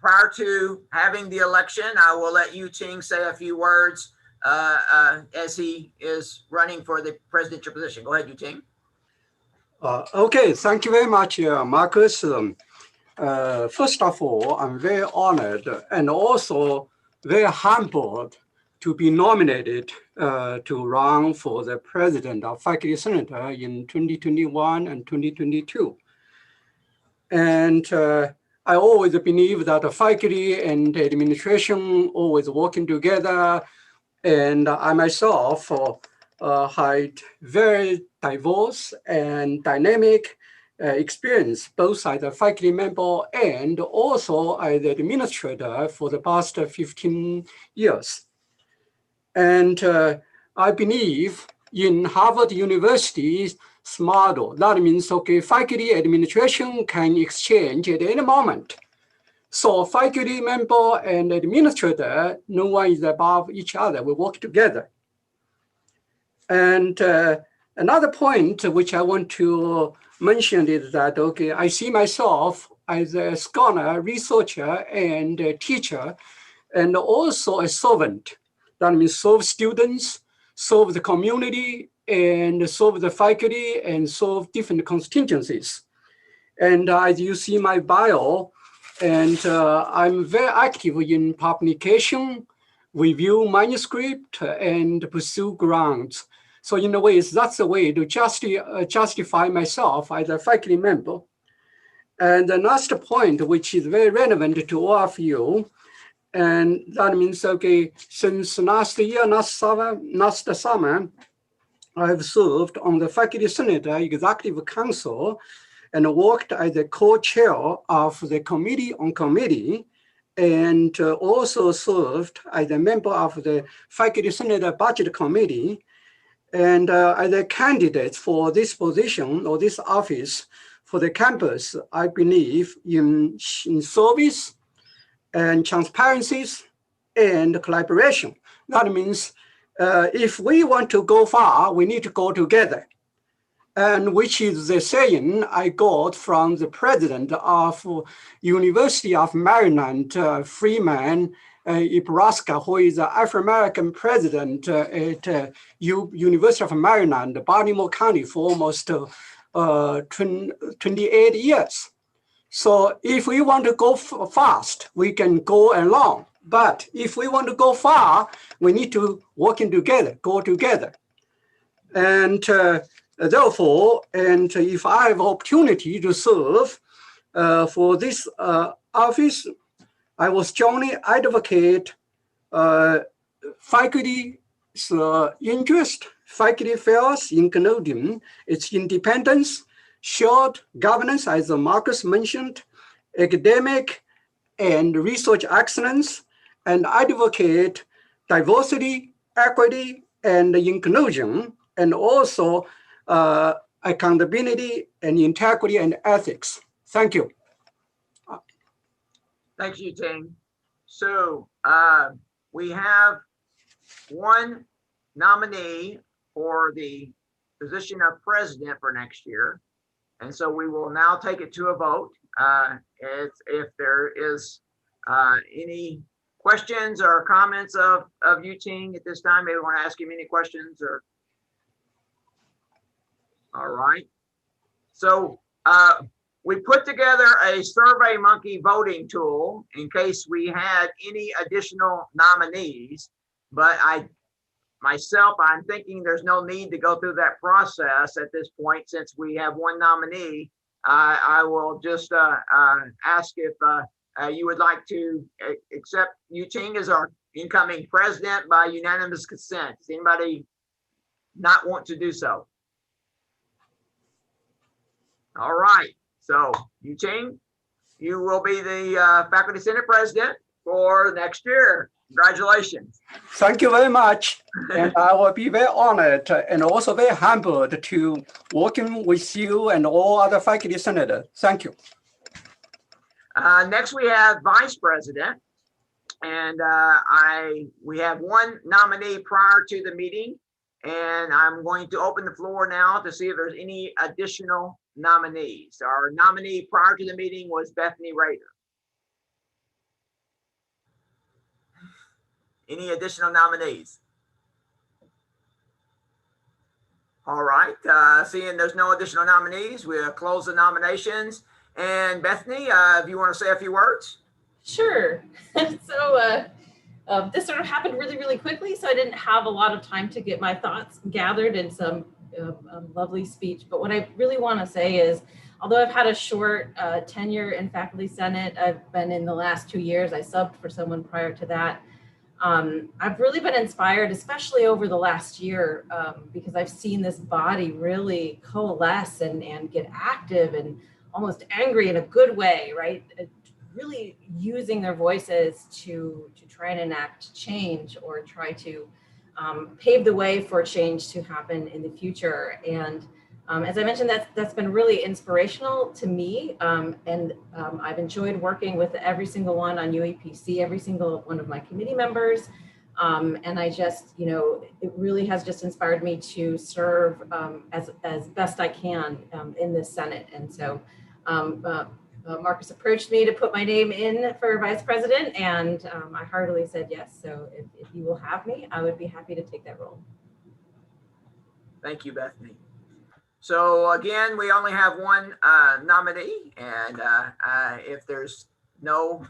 prior to having the election, I will let Yu Ting say a few words as he is running for the presidential position. Go ahead, Yu Ting. Okay, thank you very much, Marcus. First of all, I'm very honored and also very humbled to be nominated to run for the president of Faculty Senate in 2021 and 2022. And I always believe that the faculty and the administration always working together. And I myself had very diverse and dynamic experience, both as a faculty member and also as an administrator for the past 15 years. And I believe in Harvard University's model. That means, okay, faculty administration can exchange at any moment. So faculty member and administrator, no one is above each other. We work together. And another point which I want to mention is that, okay, I see myself as a scholar, researcher, and a teacher, and also a servant. That means serve students, serve the community, and serve the faculty, and serve different constituencies. And as you see my bio, and I'm very active in publication, review manuscript, and pursue grants. So in a way, that's a way to justify myself as a faculty member. And the last point, which is very relevant to all of you, and that means, okay, since last summer, I have served on the Faculty Senate Executive Council and worked as the co-chair of the Committee on Committee, and also served as a member of the Faculty Senate Budget Committee, and as a candidate for this position or this office for the campus. I believe in service and transparencies and collaboration. That means if we want to go far, we need to go together. And which is the saying I got from the president of University of Maryland, Freeman Ibraska, who is the Afro-American president at University of Maryland, Baltimore County for almost 28 years. So if we want to go fast, we can go along. But if we want to go far, we need to working together, go together. And therefore, and if I have opportunity to serve for this office, I will strongly advocate faculty's interest, faculty affairs, including its independence, shared governance, as Marcus mentioned, academic and research excellence, and advocate diversity, equity, and inclusion, and also accountability and integrity and ethics. Thank you. Thanks, Yu Ting. So we have one nominee for the position of president for next year. And so we will now take it to a vote. If there is any questions or comments of Yu Ting at this time, maybe want to ask him any questions or. All right. So we put together a Survey Monkey voting tool in case we had any additional nominees, but I'm thinking there's no need to go through that process at this point since we have one nominee. I will just ask if you would like to accept Yu Ching as our incoming president by unanimous consent. Does anybody not want to do so? All right, so Yu Ching, you will be the Faculty Senate president for next year. Congratulations. Thank you very much. And I will be very honored and also very humbled to working with you and all other faculty senators. Thank you. Next, we have vice president. And we have one nominee prior to the meeting. And I'm going to open the floor now to see if there's any additional nominees. Our nominee prior to the meeting was Bethany Rader. Any additional nominees? All right, seeing there's no additional nominees, we'll close the nominations. And Bethany, if you want to say a few words. Sure. So this sort of happened really, really quickly, so I didn't have a lot of time to get my thoughts gathered in some lovely speech. But what I really want to say is, although I've had a short tenure in Faculty Senate, I've been in the last 2 years, I subbed for someone prior to that. I've really been inspired, especially over the last year, because I've seen this body really coalesce and get active and almost angry in a good way, right? Really using their voices to try and enact change or try to pave the way for change to happen in the future. And as I mentioned, that's been really inspirational to me. And I've enjoyed working with every single one on UEPC, every single one of my committee members. And I just, it really has just inspired me to serve as best I can in this Senate. And so Marcus approached me to put my name in for vice president, and I heartily said yes. So if you will have me, I would be happy to take that role. Thank you, Bethany. So again, we only have one nominee, and if there's no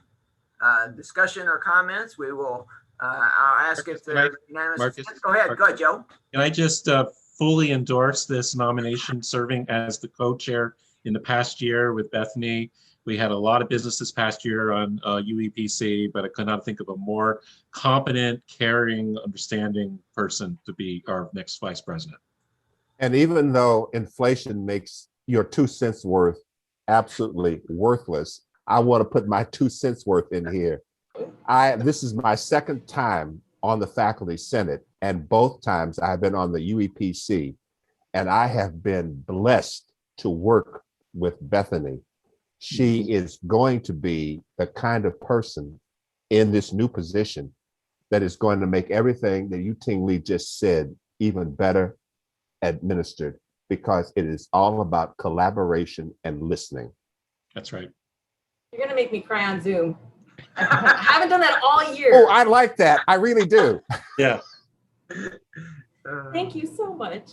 discussion or comments, we will. I'll ask if there's unanimous. Marcus, Go ahead, Joe. Can I just fully endorse this nomination, serving as the co-chair in the past year with Bethany? We had a lot of business this past year on UEPC, but I could not think of a more competent, caring, understanding person to be our next vice president. And even though inflation makes your 2 cents worth absolutely worthless, I want to put my 2 cents worth in here. This is my second time on the Faculty Senate, and both times I've been on the UEPC, and I have been blessed to work with Bethany. She is going to be the kind of person in this new position that is going to make everything that Yu Ting Lee just said even better administered, because it is all about collaboration and listening. That's right. You're going to make me cry on Zoom. I haven't done that all year. Oh, I like that. I really do. Yeah. Thank you so much.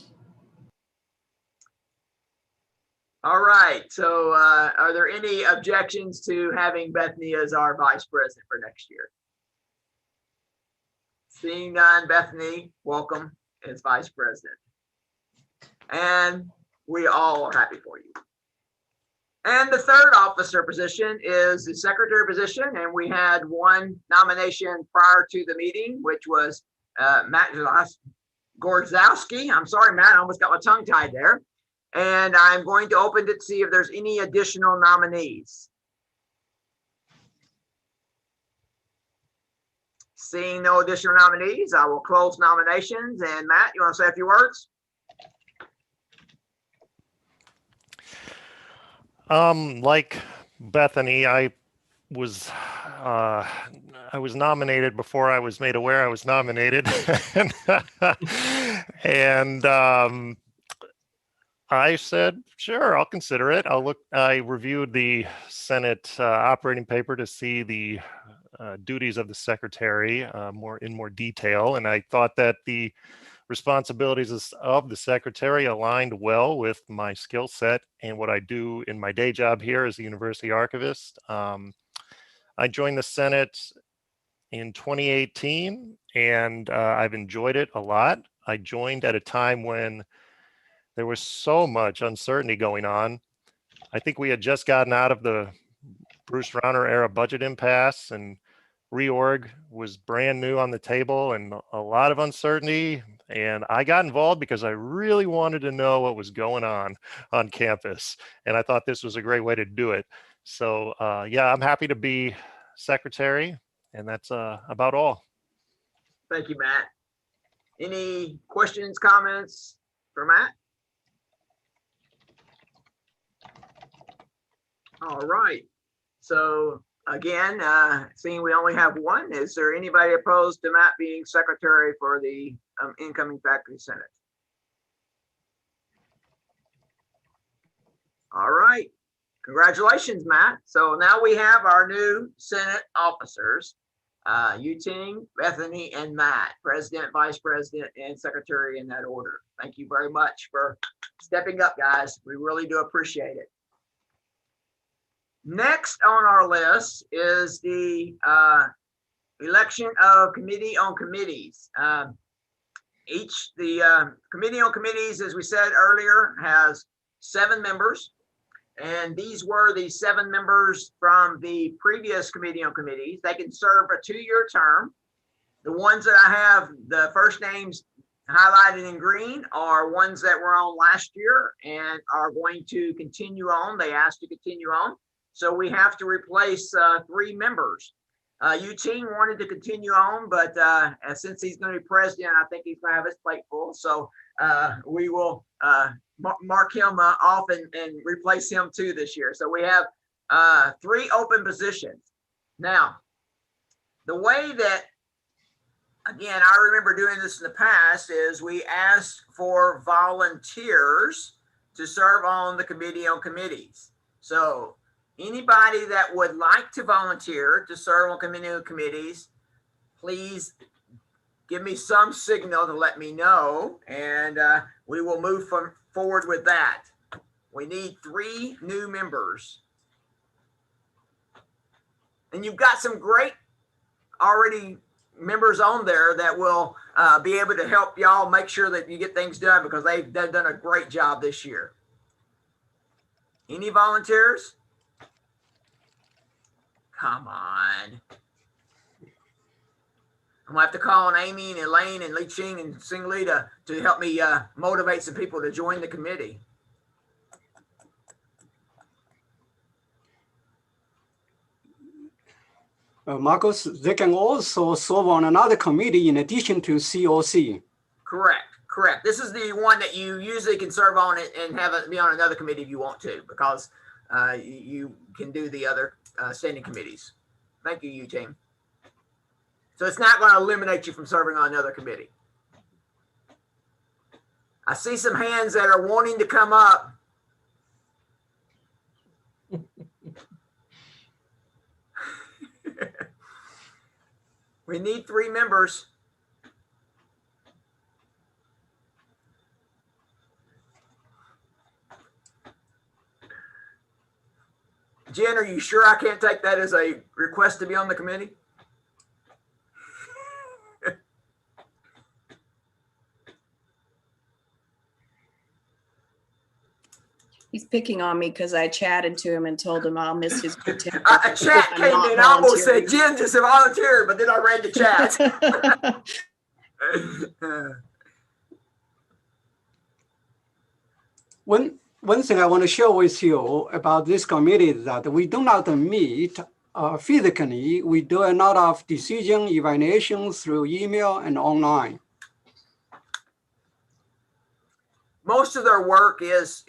All right. So are there any objections to having Bethany as our vice president for next year? Seeing none, Bethany, welcome as vice president. And we all are happy for you. And the third officer position is the secretary position. And we had one nomination prior to the meeting, which was Matt Gorzowski. I'm sorry, Matt, I almost got my tongue tied there. And I'm going to open it to see if there's any additional nominees. Seeing no additional nominees, I will close nominations. And Matt, you want to say a few words? Like Bethany, I was nominated before I was made aware I was nominated. And I said, sure, I'll consider it. I reviewed the Senate operating paper to see the duties of the secretary in more detail. And I thought that the responsibilities of the secretary aligned well with my skill set and what I do in my day job here as a university archivist. I joined the Senate in 2018, and I've enjoyed it a lot. I joined at a time when there was so much uncertainty going on. I think we had just gotten out of the Bruce Rauner era budget impasse, and reorg was brand new on the table and a lot of uncertainty. And I got involved because I really wanted to know what was going on campus. And I thought this was a great way to do it. So yeah, I'm happy to be secretary, and that's about all. Thank you, Matt. Any questions, comments for Matt? All right. So again, seeing we only have one, is there anybody opposed to Matt being secretary for the incoming faculty senate? All right. Congratulations, Matt. So now we have our new Senate officers, Yuting, Bethany, and Matt, President, Vice President, and Secretary in that order. Thank you very much for stepping up, guys. We really do appreciate it. Next on our list is the election of committee on committees. The committee on committees, as we said earlier, has 7 members. And these were the 7 members from the previous committee on committees. They can serve a 2-year term. The ones that I have the first names highlighted in green are ones that were on last year and are going to continue on. They asked to continue on. So we have to replace 3 members. Yuting wanted to continue on, but since he's going to be president, I think he's going to have his plate full. So we will mark him off and replace him too this year. So we have 3 open positions. Now, the way that, again, I remember doing this in the past is we asked for volunteers to serve on the committee on committees. So anybody that would like to volunteer to serve on committee on committees, please give me some signal to let me know, and we will move forward with that. We need 3 new members. And you've got some great already members on there that will be able to help y'all make sure that you get things done, because they've done a great job this year. Any volunteers? Come on. I'm gonna have to call on Amy and Elaine and Li Ching and Sing Li to help me motivate some people to join the committee. Marcus, they can also serve on another committee in addition to COC. Correct. This is the one that you usually can serve on it and have it be on another committee if you want to, because you can do the other standing committees. Thank you, Yuting. So it's not going to eliminate you from serving on another committee. I see some hands that are wanting to come up. We need 3 members. Jen, are you sure I can't take that as a request to be on the committee? He's picking on me because I chatted to him and told him I'll miss his good temper. A chat came in. I almost said Jen just volunteered, but then I read the chat. One thing I want to share with you about this committee is that we do not meet physically. We do a lot of decision evaluation through email and online. Most of their work is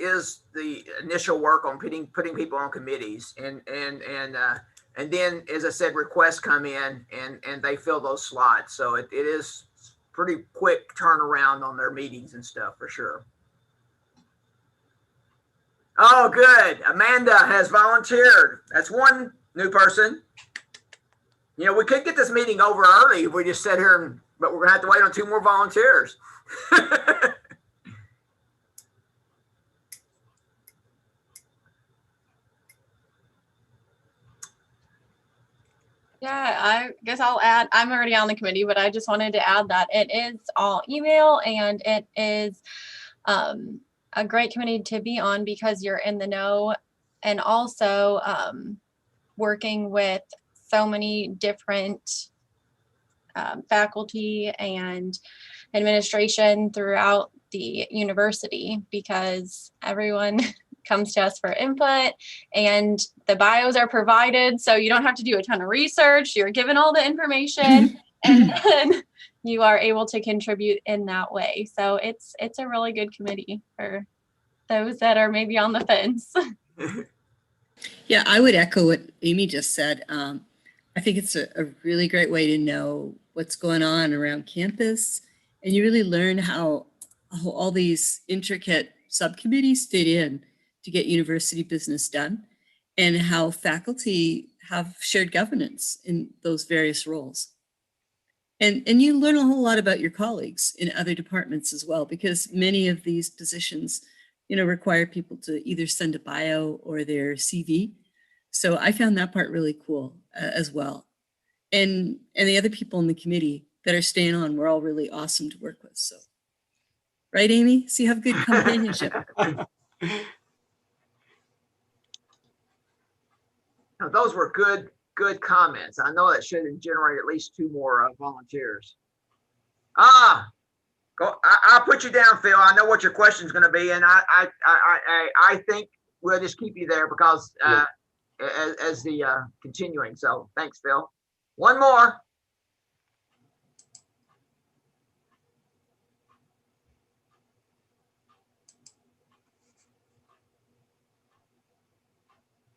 the initial work on putting people on committees, and then, as I said, requests come in and they fill those slots. So it is pretty quick turnaround on their meetings and stuff for sure. Oh, good. Amanda has volunteered. That's one new person. You know, we could get this meeting over early if we just sit here and but we're gonna have to wait on 2 more volunteers. Yeah, I guess I'll add, I'm already on the committee, but I just wanted to add that it is all email and it is a great committee to be on because you're in the know, and also working with so many different faculty and administration throughout the university, because everyone comes to us for input and the bios are provided, so you don't have to do a ton of research. You're given all the information and then you are able to contribute in that way. So it's a really good committee for those that are maybe on the fence. Yeah, I would echo what Amy just said. I think it's a really great way to know what's going on around campus, and you really learn how all these intricate subcommittees fit in to get university business done, and how faculty have shared governance in those various roles. And you learn a whole lot about your colleagues in other departments as well, because many of these positions, require people to either send a bio or their CV. So I found that part really cool as well. And the other people in the committee that are staying on were all really awesome to work with. So, right, Amy? So you have good companionship. Now, those were good comments. I know that should generate at least 2 more volunteers. I'll put you down, Phil. I know what your question is going to be, and I think we'll just keep you there because as the continuing. So thanks, Phil. 1 more.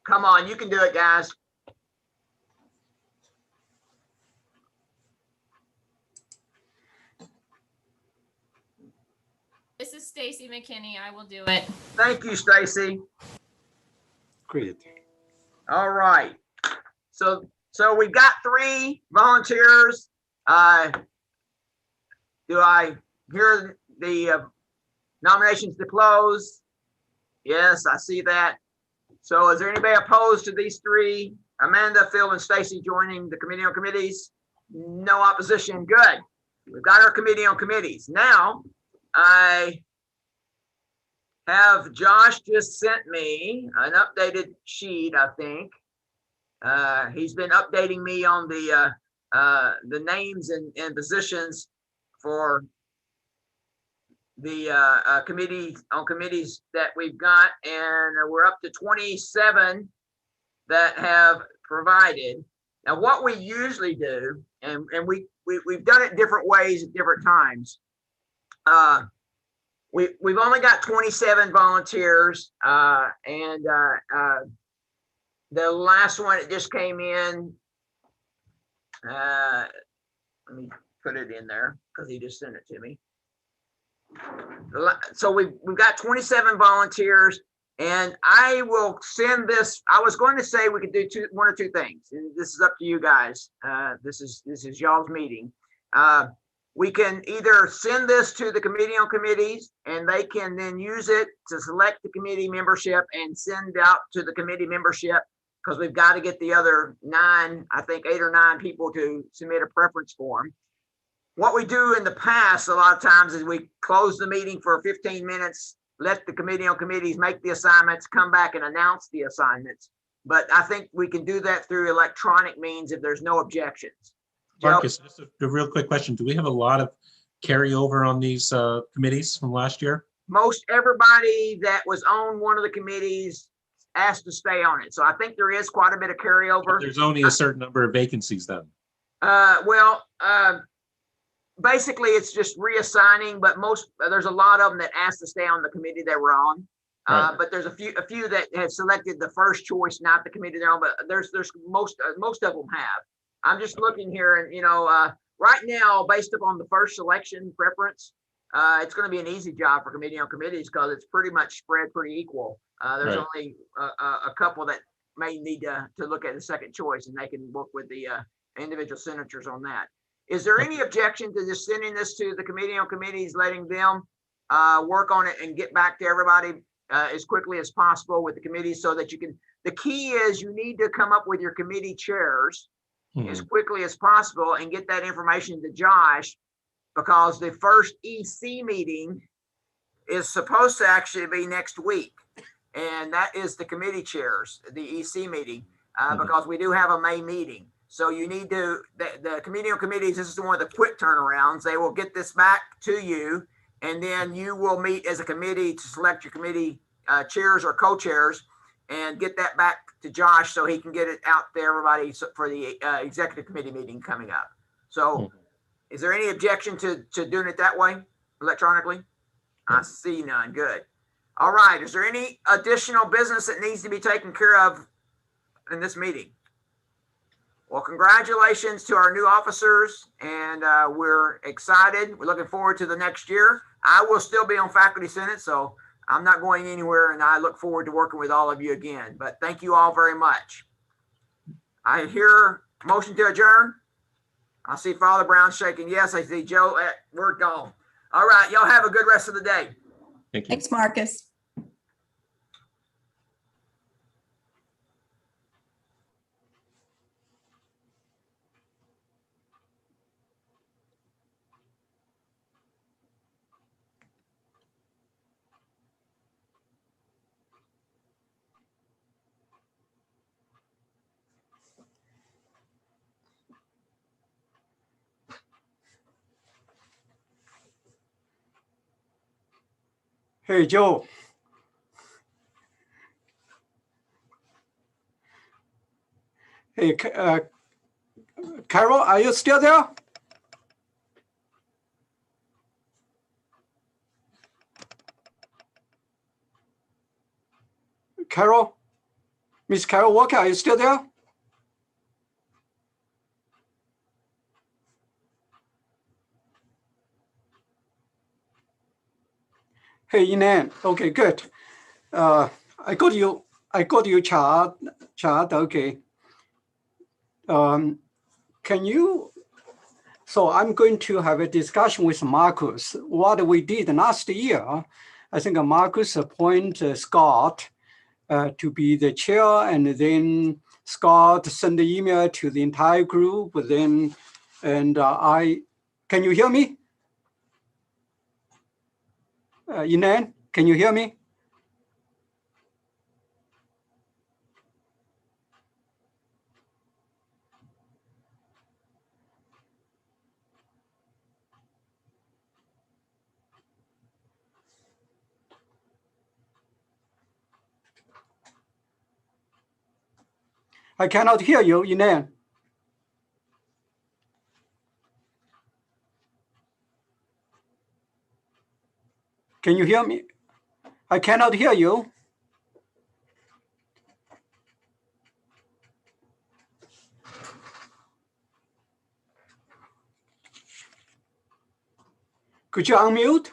Come on, you can do it, guys. This is Stacy McKinney. I will do it. Thank you, Stacy. Great. All right. So we've got 3 volunteers. Do I hear the nominations to close? Yes, I see that. So is there anybody opposed to these 3? Amanda, Phil, and Stacy joining the committee on committees? No opposition. Good. We've got our committee on committees. Now, I have Josh just sent me an updated sheet, I think. He's been updating me on the names and positions for the committees that we've got, and we're up to 27 that have provided. Now, what we usually do, and we've done it different ways at different times. We've only got 27 volunteers, and the last one that just came in, let me put it in there because he just sent it to me. So we've got 27 volunteers, and I will send this. I was going to say we could do 1 or 2 things, and this is up to you guys. This is y'all's meeting. We can either send this to the committee on committees, and they can then use it to select the committee membership and send out to the committee membership, because we've got to get the other 9, I think 8 or 9 people to submit a preference form. What we do in the past a lot of times is we close the meeting for 15 minutes, let the committee on committees make the assignments, come back and announce the assignments. But I think we can do that through electronic means if there's no objections. Marcus, just a real quick question. Do we have a lot of carryover on these committees from last year? Most everybody that was on one of the committees asked to stay on it. So I think there is quite a bit of carryover. There's only a certain number of vacancies then. Basically it's just reassigning, but there's a lot of them that asked to stay on the committee they were on. Right. But there's a few that have selected the first choice, not the committee they're on, but there's most of them have. I'm just looking here, and right now, based upon the first selection preference, it's going to be an easy job for committee on committees because it's pretty much spread pretty equal. There's right. Only a couple that may need to look at the second choice, and they can work with the individual senators on that. Is there any objection to just sending this to the Committee on Committees, letting them work on it and get back to everybody as quickly as possible with the committee so that you can, the key is you need to come up with your committee chairs as quickly as possible and get that information to Josh, because the first EC meeting is supposed to actually be next week. And that is the committee chairs, the EC meeting, because we do have a May meeting. So you need to, the Committee on Committees, this is one of the quick turnarounds. They will get this back to you, and then you will meet as a committee to select your committee chairs or co-chairs and get that back to Josh so he can get it out to everybody for the executive committee meeting coming up. So is there any objection to doing it that way electronically? I see none. Good. All right. Is there any additional business that needs to be taken care of in this meeting? Well, congratulations to our new officers, and we're excited. We're looking forward to the next year. I will still be on Faculty Senate, so I'm not going anywhere, and I look forward to working with all of you again. But thank you all very much. I hear motion to adjourn. I see Father Brown shaking yes. I see Joe at word gone. All right, y'all have a good rest of the day. Thank you. Thanks, Marcus. Hey, Joe. Hey, Carol, are you still there? Carol? Miss Carol Walker, are you still there? Hey, Inan. Okay, good. I got you. I got your chart. Okay. Can you? So I'm going to have a discussion with Marcus. What we did last year, I think Marcus appointed Scott to be the chair, and then Scott sent the email to the entire group. Then, and can you hear me? Inan, can you hear me? I cannot hear you, Inan. Can you hear me? I cannot hear you. Could you unmute?